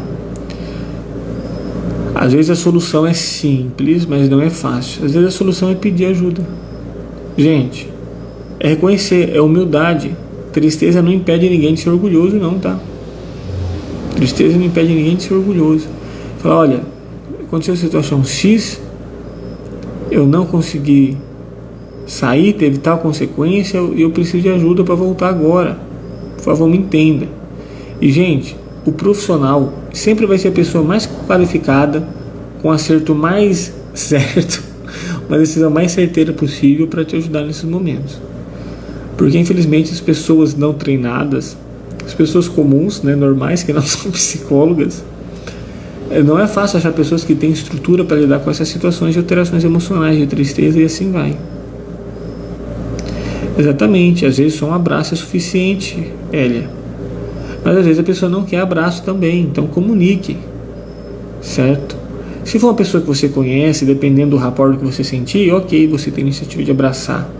Às vezes a solução é simples, mas não é fácil. Às vezes a solução é pedir ajuda. Gente, é reconhecer, é humildade. Tristeza não impede ninguém de ser orgulhoso, não, tá? Tristeza não impede ninguém de ser orgulhoso. Fala, olha, aconteceu a situação X, eu não consegui sair, teve tal consequência, e eu preciso de ajuda para voltar agora. Por favor, me entenda. E, gente, o profissional sempre vai ser a pessoa mais qualificada, com o acerto mais certo, uma decisão mais certeira possível para te ajudar nesses momentos. Porque infelizmente as pessoas não treinadas, as pessoas comuns, né, normais, que não são psicólogas, não é fácil achar pessoas que têm estrutura para lidar com essas situações de alterações emocionais, de tristeza, e assim vai. Exatamente, às vezes só um abraço é suficiente, Hélia. Mas às vezes a pessoa não quer abraço também, então comunique, certo? Se for uma pessoa que você conhece, dependendo do rapport que você sentir, ok, você tem a iniciativa de abraçar.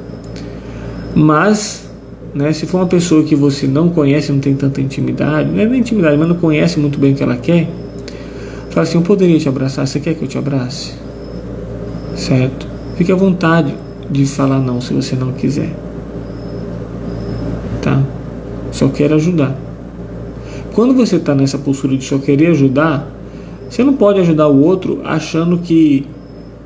Mas, né, se for uma pessoa que você não conhece, não tem tanta intimidade, não é nem intimidade, mas não conhece muito bem o que ela quer, fala assim, eu poderia te abraçar, você quer que eu te abrace? Certo? Fique à vontade de falar não se você não quiser. Tá? Só quero ajudar. Quando você está nessa postura de só querer ajudar, você não pode ajudar o outro achando que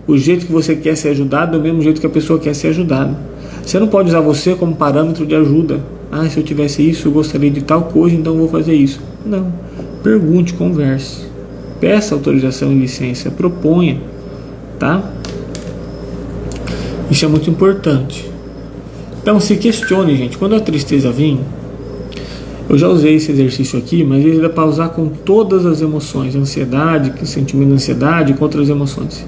o jeito que você quer ser ajudado é o mesmo jeito que a pessoa quer ser ajudada. Você não pode usar você como parâmetro de ajuda. Ah, se eu tivesse isso, eu gostaria de tal coisa, então eu vou fazer isso. Não. Pergunte, converse. Peça autorização e licença. Proponha. Tá? Isso é muito importante. Então se questione, gente. Quando a tristeza vem, eu já usei esse exercício aqui, mas ele dá para usar com todas as emoções. Ansiedade, sentimento de ansiedade, com outras emoções.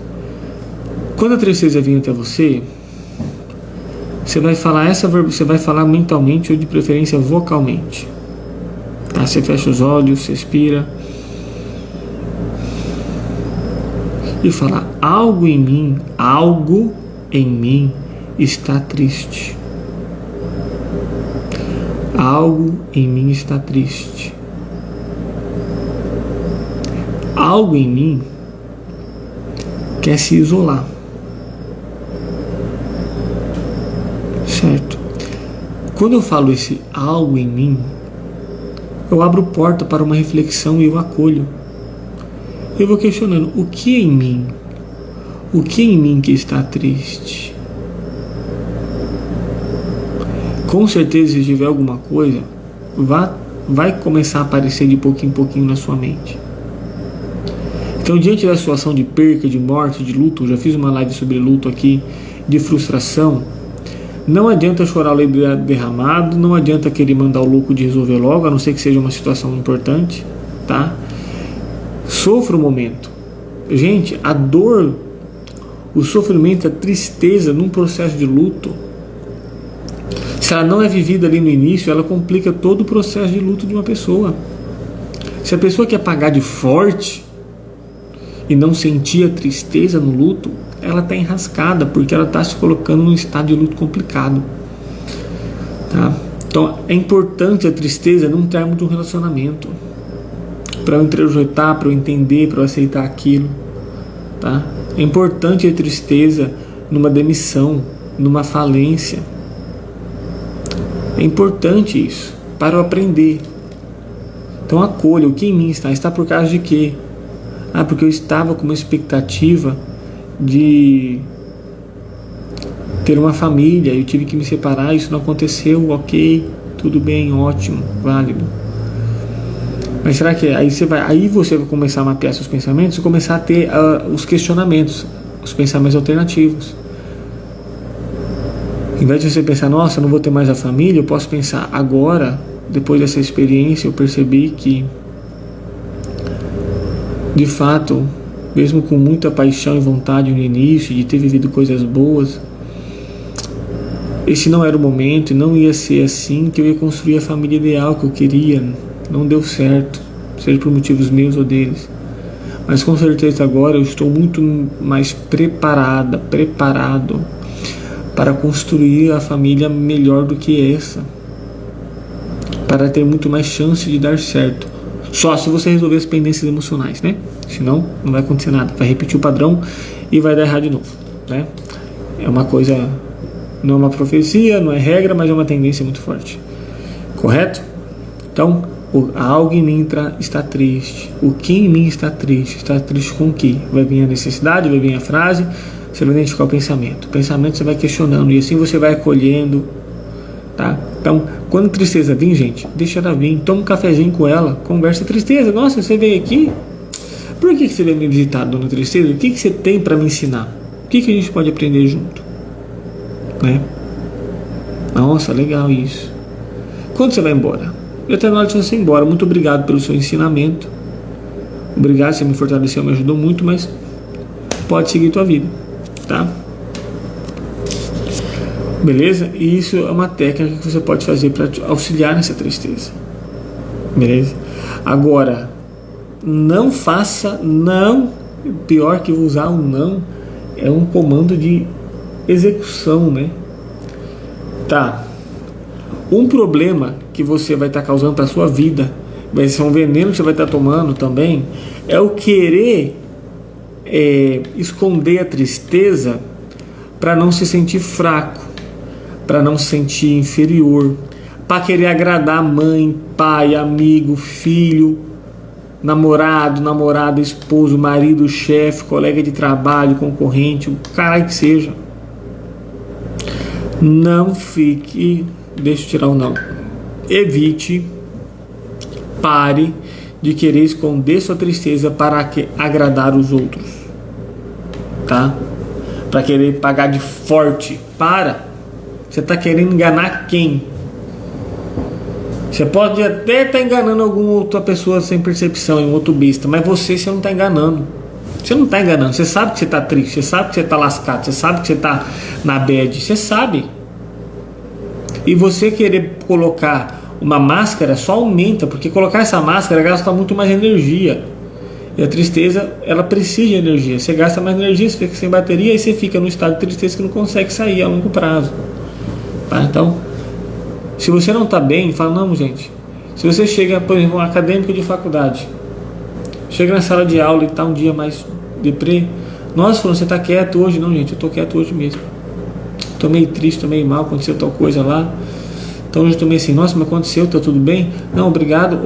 Quando a tristeza vem até você, você vai falar mentalmente ou de preferência vocalmente. Tá? Você fecha os olhos, você expira e fala: algo em mim está triste. Algo em mim está triste. Algo em mim quer se isolar. Certo? Quando eu falo esse algo em mim, eu abro porta para uma reflexão e eu acolho. Eu vou questionando, o que é em mim? O que é em mim que está triste? Com certeza, se tiver alguma coisa, vai começar a aparecer de pouquinho em pouquinho na sua mente. Então, diante da situação de perca, de morte, de luto, eu já fiz uma live sobre luto aqui, de frustração, não adianta chorar o leite derramado, não adianta querer mandar o louco de resolver logo, a não ser que seja uma situação importante, tá? Sofra o momento. Gente, a dor, o sofrimento, a tristeza num processo de luto, se ela não é vivida ali no início, ela complica todo o processo de luto de uma pessoa. Se a pessoa quer pagar de forte e não sentir a tristeza no luto, ela está enrascada, porque ela está se colocando num estado de luto complicado. Tá? Então é importante a tristeza num termo de um relacionamento, para eu introjetar, para eu entender, para eu aceitar aquilo. Tá? É importante a tristeza numa demissão, numa falência. É importante isso, para eu aprender. Então acolha, o que em mim está? Está por causa de quê? Ah, porque eu estava com uma expectativa de ter uma família, eu tive que me separar, isso não aconteceu, ok, tudo bem, ótimo, válido. Mas será que aí você vai começar a mapear seus pensamentos e começar a ter os questionamentos, os pensamentos alternativos. Em vez de você pensar, nossa, eu não vou ter mais a família, eu posso pensar, agora, depois dessa experiência, eu percebi que, de fato, mesmo com muita paixão e vontade no início, de ter vivido coisas boas, esse não era o momento, e não ia ser assim que eu ia construir a família ideal que eu queria. Não deu certo, seja por motivos meus ou deles. Mas com certeza agora eu estou muito mais preparado para construir a família melhor do que essa, para ter muito mais chance de dar certo. Só se você resolver as pendências emocionais, né? Senão não vai acontecer nada, vai repetir o padrão e vai dar errado de novo, né? É uma coisa, não é uma profecia, não é regra, mas é uma tendência muito forte. Correto? Então, algo em mim está triste. O que em mim está triste? Está triste com o que? Vai vir a necessidade, vai vir a frase, você vai identificar o pensamento. O pensamento você vai questionando e assim você vai acolhendo, tá? Então, quando a tristeza vir, gente, deixa ela vir, toma um cafezinho com ela, conversa. Tristeza, nossa, você veio aqui? Por que você veio me visitar, dona Tristeza? O que você tem para me ensinar? O que a gente pode aprender junto? Né? Nossa, legal isso. Quando você vai embora? Já está na hora de você ir embora. Muito obrigado pelo seu ensinamento. Obrigado, você me fortaleceu, me ajudou muito, mas pode seguir tua vida, tá? Beleza? E isso é uma técnica que você pode fazer para te auxiliar nessa tristeza. Beleza? Agora, não faça não. Pior que usar o não é um comando de execução, né? Tá. Um problema que você vai estar causando para sua vida, vai ser um veneno que você vai estar tomando também, é o querer esconder a tristeza para não se sentir fraco, para não se sentir inferior, para querer agradar mãe, pai, amigo, filho, namorado, namorada, esposo, marido, chefe, colega de trabalho, concorrente, o caralho que seja. Não fique, deixa eu tirar o não. Evite, pare de querer esconder sua tristeza para agradar os outros, tá? Para querer pagar de forte. Para. Você está querendo enganar quem? Você pode até estar enganando alguma outra pessoa sem percepção, um outro besta, mas você não está enganando. Você não está enganando. Você sabe que você está triste, você sabe que você está lascado, você sabe que você está na bad, você sabe. E você querer colocar uma máscara só aumenta, porque colocar essa máscara gasta muito mais energia. E a tristeza, ela precisa de energia. Você gasta mais energia, você fica sem bateria e você fica no estado de tristeza que não consegue sair a longo prazo. Tá? Então, se você não está bem, fala, não, gente. Se você chega, por exemplo, um acadêmico de faculdade, chega na sala de aula e está um dia mais deprê, nossa, falando, você está quieto hoje? Não, gente, eu estou quieto hoje mesmo. Estou meio triste, estou meio mal, aconteceu tal coisa lá. Então hoje eu estou meio assim, nossa, mas aconteceu, está tudo bem? Não, obrigado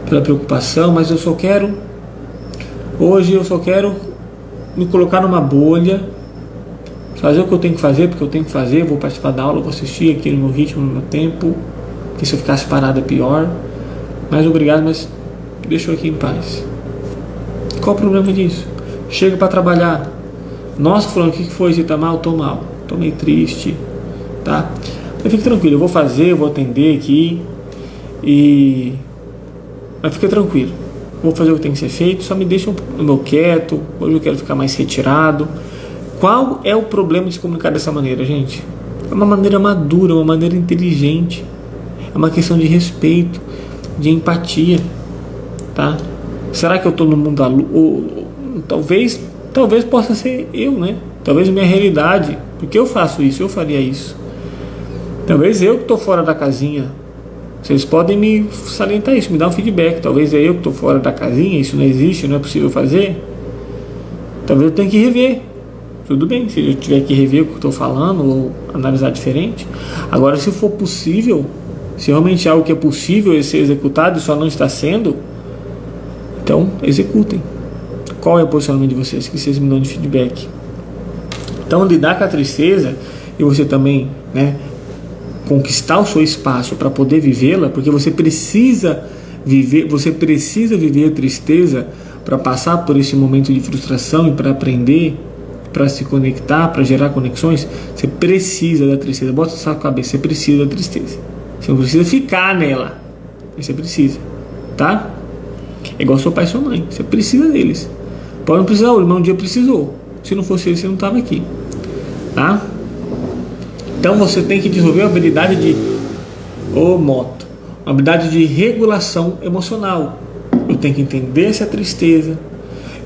pela preocupação, mas eu só quero, hoje eu só quero me colocar numa bolha, fazer o que eu tenho que fazer, porque eu tenho que fazer, vou participar da aula, vou assistir aqui no meu ritmo, no meu tempo, que se eu ficasse parado é pior, mas obrigado, mas deixa eu aqui em paz. Qual o problema disso? Chega para trabalhar, nossa, falando, o que foi? Você tá mal? Tô mal, tô meio triste, tá? Mas fique tranquilo, eu vou fazer, eu vou atender aqui, mas fica tranquilo, vou fazer o que tem que ser feito, só me deixa no meu quieto, hoje eu quero ficar mais retirado. Qual é o problema de se comunicar dessa maneira, gente? É uma maneira madura, uma maneira inteligente, é uma questão de respeito, de empatia, tá? Será que eu estou no mundo da lua? Talvez possa ser eu, né? Talvez minha realidade, porque eu faço isso, eu faria isso. Talvez eu que estou fora da casinha. Vocês podem me salientar isso, me dar um feedback. Talvez é eu que estou fora da casinha, isso não existe, não é possível fazer. Talvez eu tenha que rever. Tudo bem, se eu tiver que rever o que eu estou falando ou analisar diferente. Agora, se for possível, se realmente é algo que é possível ser executado e só não está sendo, então executem. Qual é o posicionamento de vocês? Que vocês me dão de feedback. Então, lidar com a tristeza e você também, né, conquistar o seu espaço para poder vivê-la, porque você precisa viver a tristeza para passar por esse momento de frustração e para aprender, para se conectar, para gerar conexões. Você precisa da tristeza. Bota na sua cabeça, você precisa da tristeza. Você não precisa ficar nela, você precisa, tá? É igual seu pai e sua mãe, você precisa deles. Pode não precisar hoje, mas um dia precisou. Se não fosse ele, você não estava aqui, tá? Então você tem que desenvolver a habilidade de uma habilidade de regulação emocional. Eu tenho que entender essa tristeza,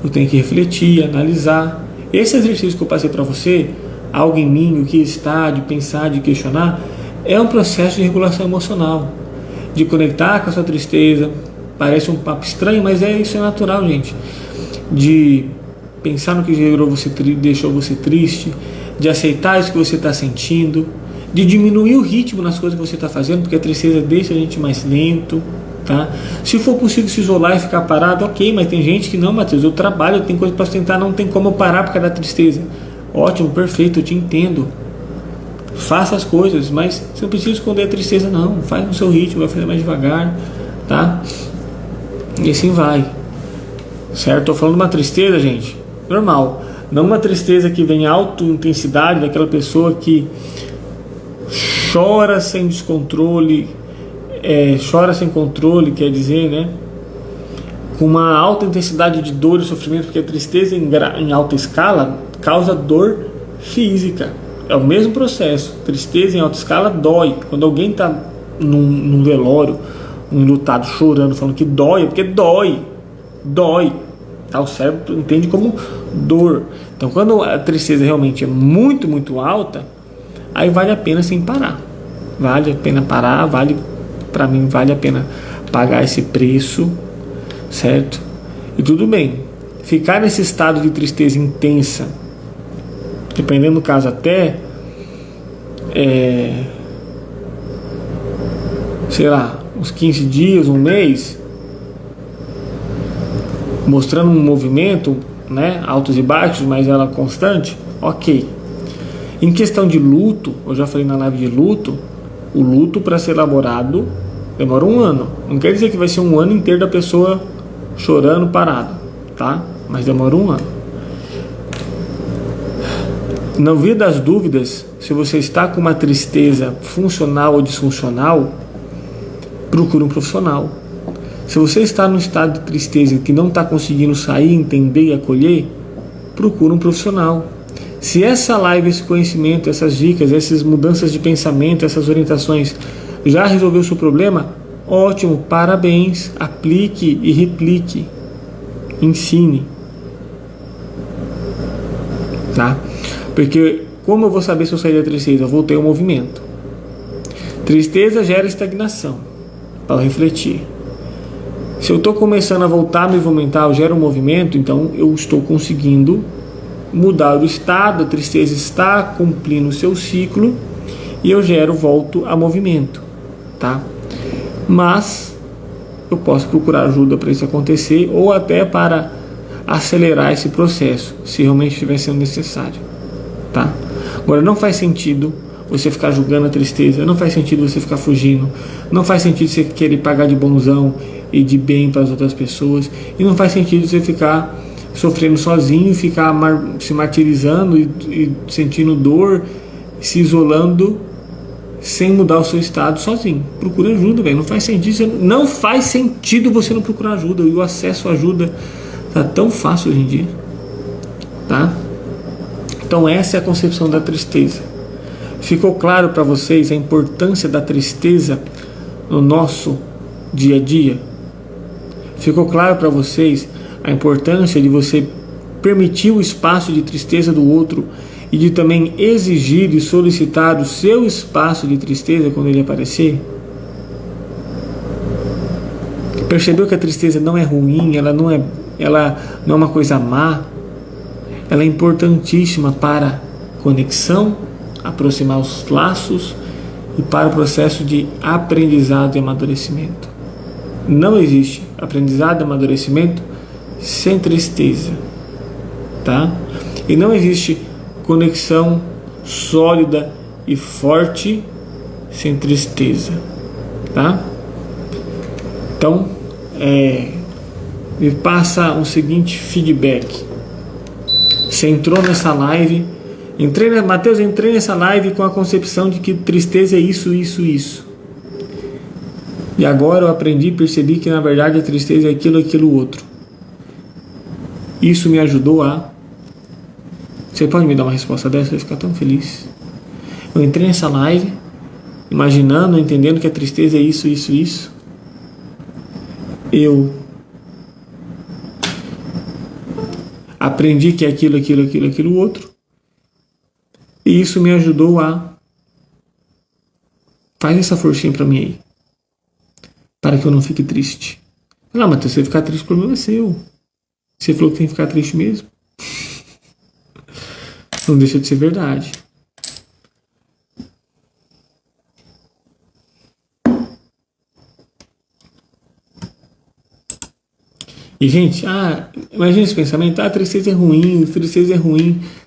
eu tenho que refletir, analisar. Esse exercício que eu passei para você, algo em mim, o que está, de pensar, de questionar, é um processo de regulação emocional, de conectar com a sua tristeza. Parece um papo estranho, mas isso é natural, gente. De pensar no que deixou você triste, de aceitar isso que você está sentindo, de diminuir o ritmo nas coisas que você está fazendo, porque a tristeza deixa a gente mais lento, tá? Se for possível se isolar e ficar parado, ok, mas tem gente que não, Matheus, eu trabalho, eu tenho coisa para sustentar, não tem como eu parar por causa da tristeza. Ótimo, perfeito, eu te entendo. Faça as coisas, mas você não precisa esconder a tristeza, não. Faz no seu ritmo, vai fazer mais devagar, tá? E assim vai. Certo? Tô falando de uma tristeza, gente, normal. Não uma tristeza que vem alta intensidade, daquela pessoa que chora sem descontrole, chora sem controle, quer dizer, né? Com uma alta intensidade de dor e sofrimento, porque a tristeza em alta escala causa dor física. É o mesmo processo. Tristeza em alta escala dói. Quando alguém está num velório, um enlutado chorando, falando que dói, é porque dói. Tá? O cérebro entende como dor. Então, quando a tristeza realmente é muito, muito alta, aí vale a pena sem parar. Vale a pena parar, para mim vale a pena pagar esse preço, certo? E tudo bem. Ficar nesse estado de tristeza intensa, dependendo do caso até, sei lá, uns 15 dias, um mês, mostrando um movimento, né, altos e baixos, mas ela constante, ok. Em questão de luto, eu já falei na live de luto, o luto para ser elaborado demora um ano. Não quer dizer que vai ser um ano inteiro da pessoa chorando parado, tá? Mas demora um ano. Não via das dúvidas, se você está com uma tristeza funcional ou disfuncional, procure um profissional. Se você está num estado de tristeza que não está conseguindo sair, entender e acolher, procure um profissional. Se essa live, esse conhecimento, essas dicas, essas mudanças de pensamento, essas orientações já resolveu o seu problema, ótimo, parabéns, aplique e replique, ensine, tá? Porque como eu vou saber se eu saí da tristeza? Eu voltei ao movimento. Tristeza gera estagnação, para refletir. Se eu estou começando a voltar a me movimentar, eu gero um movimento, então eu estou conseguindo mudar o estado, a tristeza está cumprindo o seu ciclo e eu volto a movimento, tá? Mas eu posso procurar ajuda para isso acontecer ou até para acelerar esse processo, se realmente estiver sendo necessário, tá? Agora, não faz sentido você ficar julgando a tristeza, não faz sentido você ficar fugindo, não faz sentido você querer pagar de bonzão e de bem para as outras pessoas, e não faz sentido você ficar sofrendo sozinho, ficar se martirizando e sentindo dor, se isolando sem mudar o seu estado sozinho. Procura ajuda, velho. Não faz sentido você não procurar ajuda. E o acesso à ajuda tá tão fácil hoje em dia, tá? Então essa é a concepção da tristeza. Ficou claro para vocês a importância da tristeza no nosso dia a dia? Ficou claro para vocês a importância de você permitir o espaço de tristeza do outro e de também exigir e solicitar o seu espaço de tristeza quando ele aparecer? Percebeu que a tristeza não é ruim, ela não é uma coisa má, ela é importantíssima para conexão, aproximar os laços e para o processo de aprendizado e amadurecimento. Não existe aprendizado e amadurecimento sem tristeza, tá? E não existe conexão sólida e forte sem tristeza, tá? Então, me passa o seguinte feedback. Você entrou nessa live, Mateus, entrei nessa live com a concepção de que tristeza é isso. E agora eu aprendi e percebi que na verdade a tristeza é aquilo outro. Isso me ajudou a... Você pode me dar uma resposta dessa? Eu vou ficar tão feliz. Eu entrei nessa live imaginando, entendendo que a tristeza é isso. Eu aprendi que é aquilo outro. E isso me ajudou a... Faz essa forcinha pra mim aí, para que eu não fique triste. Não, mas se você ficar triste, o problema é seu. Você falou que tem que ficar triste mesmo. Não deixa de ser verdade. E, gente, imagina esse pensamento, a tristeza é ruim.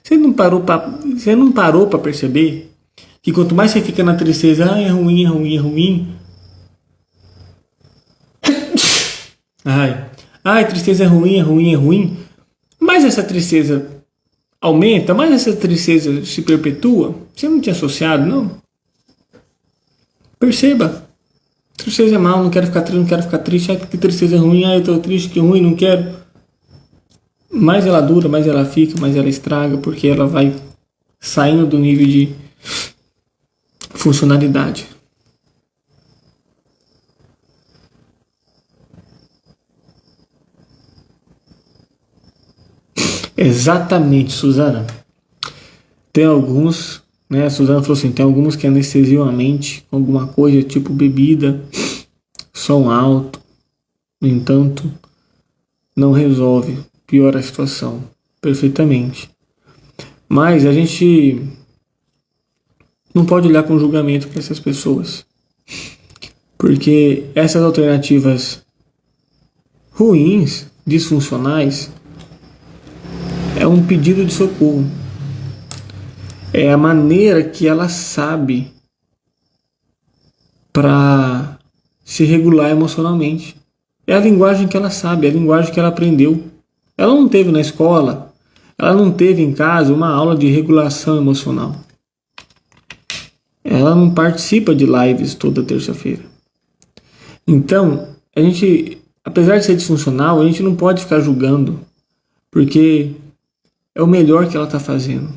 Você não parou para perceber que quanto mais você fica na tristeza, é ruim. Tristeza é ruim. Mas essa tristeza aumenta, mais essa tristeza se perpetua. Você não tinha associado, não? Perceba. Tristeza é mal, não quero ficar triste, não quero ficar triste. Que tristeza é ruim, eu tô triste, que ruim, não quero. Mais ela dura, mais ela fica, mais ela estraga, porque ela vai saindo do nível de funcionalidade. Exatamente, Suzana. Tem alguns, né? A Suzana falou assim: tem alguns que anestesiam a mente com alguma coisa, tipo bebida, som alto. No entanto, não resolve, piora a situação. Perfeitamente. Mas a gente não pode olhar com julgamento para essas pessoas. Porque essas alternativas ruins, disfuncionais, é um pedido de socorro. É a maneira que ela sabe para se regular emocionalmente. É a linguagem que ela sabe, é a linguagem que ela aprendeu. Ela não teve na escola, ela não teve em casa uma aula de regulação emocional. Ela não participa de lives toda terça-feira. Então, a gente, apesar de ser disfuncional, a gente não pode ficar julgando, porque é o melhor que ela está fazendo.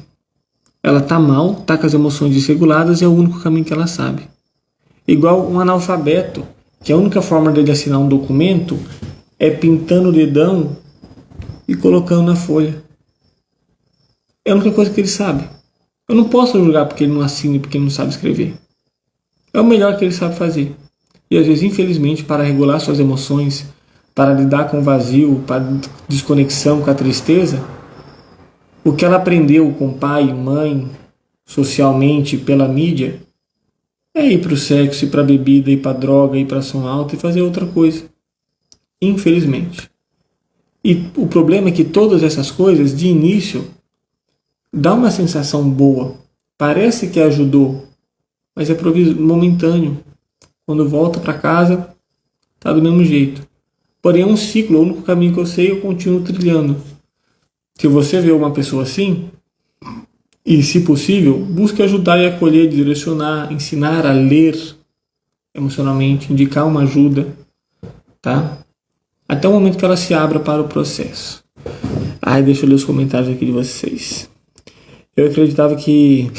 Ela está mal, está com as emoções desreguladas, é o único caminho que ela sabe. Igual um analfabeto, que a única forma dele assinar um documento é pintando o dedão e colocando na folha. É a única coisa que ele sabe. Eu não posso julgar porque ele não assina e porque ele não sabe escrever. É o melhor que ele sabe fazer. E às vezes, infelizmente, para regular suas emoções, para lidar com o vazio, para desconexão com a tristeza, o que ela aprendeu com pai, mãe, socialmente, pela mídia, é ir para o sexo, ir para a bebida, ir para a droga, ir para som alto e fazer outra coisa. Infelizmente. E o problema é que todas essas coisas, de início, dá uma sensação boa. Parece que ajudou, mas é momentâneo. Quando volta para casa, tá do mesmo jeito. Porém, é um ciclo. O único caminho que eu sei, eu continuo trilhando. Se você vê uma pessoa assim, e se possível, busque ajudar e acolher, direcionar, ensinar a ler emocionalmente, indicar uma ajuda, tá? Até o momento que ela se abra para o processo. Deixa eu ler os comentários aqui de vocês. Eu acreditava que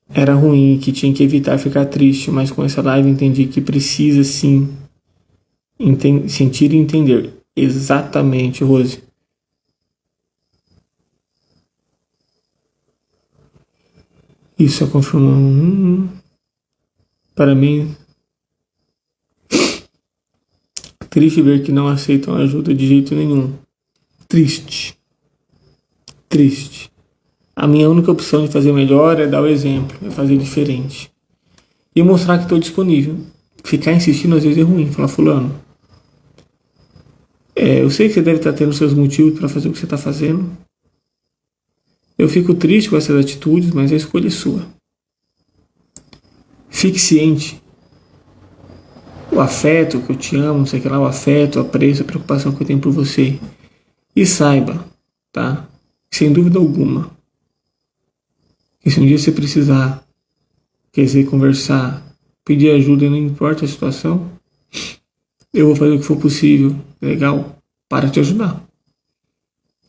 era ruim, que tinha que evitar ficar triste, mas com essa live entendi que precisa sim sentir e entender. Exatamente, Rose. Isso é confirmando. Para mim, triste ver que não aceitam ajuda de jeito nenhum. Triste. A minha única opção de fazer melhor é dar o exemplo, é fazer diferente. E mostrar que estou disponível. Ficar insistindo às vezes é ruim. Falar, fulano, eu sei que você deve estar tendo seus motivos para fazer o que você está fazendo. Eu fico triste com essas atitudes, mas a escolha é sua. Fique ciente. O afeto que eu te amo, não sei o que lá, o afeto, o apreço, a preocupação que eu tenho por você. E saiba, tá? Sem dúvida alguma, que se um dia você precisar, quiser conversar, pedir ajuda, não importa a situação, eu vou fazer o que for possível, legal, para te ajudar.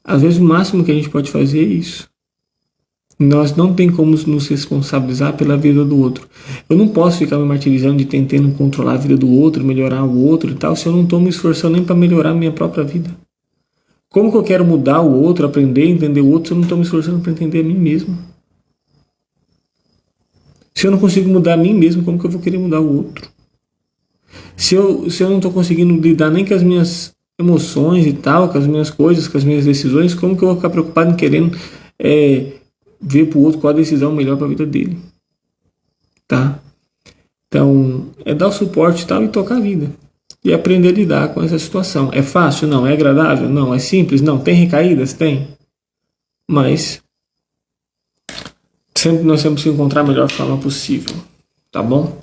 Às vezes o máximo que a gente pode fazer é isso. Nós não tem como nos responsabilizar pela vida do outro. Eu não posso ficar me martirizando de tentando controlar a vida do outro, melhorar o outro e tal, se eu não estou me esforçando nem para melhorar a minha própria vida. Como que eu quero mudar o outro, aprender a entender o outro, se eu não estou me esforçando para entender a mim mesmo? Se eu não consigo mudar a mim mesmo, como que eu vou querer mudar o outro? Se eu não estou conseguindo lidar nem com as minhas emoções e tal, com as minhas coisas, com as minhas decisões, como que eu vou ficar preocupado em querendo ver pro outro qual a decisão melhor para a vida dele? Tá? Então, é dar o suporte e tal e tocar a vida. E aprender a lidar com essa situação. É fácil? Não. É agradável? Não. É simples? Não. Tem recaídas? Tem. Mas sempre nós temos que encontrar a melhor forma possível. Tá bom?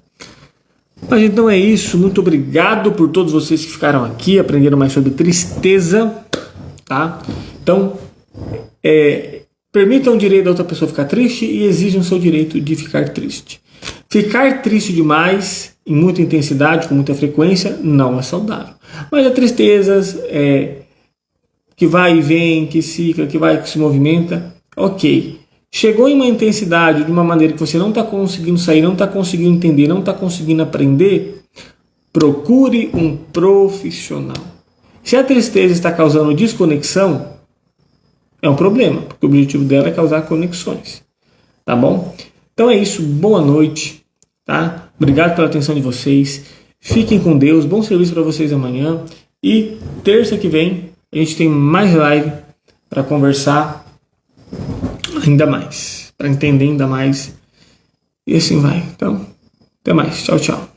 Mas então é isso. Muito obrigado por todos vocês que ficaram aqui, aprenderam mais sobre tristeza. Tá? Então, permitam o direito da outra pessoa ficar triste e exijam o seu direito de ficar triste. Ficar triste demais, em muita intensidade, com muita frequência, não é saudável. Mas a tristeza que vai e vem, que cicla, que vai, que se movimenta, ok. Chegou em uma intensidade de uma maneira que você não está conseguindo sair, não está conseguindo entender, não está conseguindo aprender, procure um profissional. Se a tristeza está causando desconexão, é um problema, porque o objetivo dela é causar conexões. Tá bom? Então é isso, boa noite, tá? Obrigado pela atenção de vocês. Fiquem com Deus, bom serviço para vocês amanhã. E terça que vem a gente tem mais live para conversar ainda mais, para entender ainda mais. E assim vai. Então, até mais. Tchau, tchau.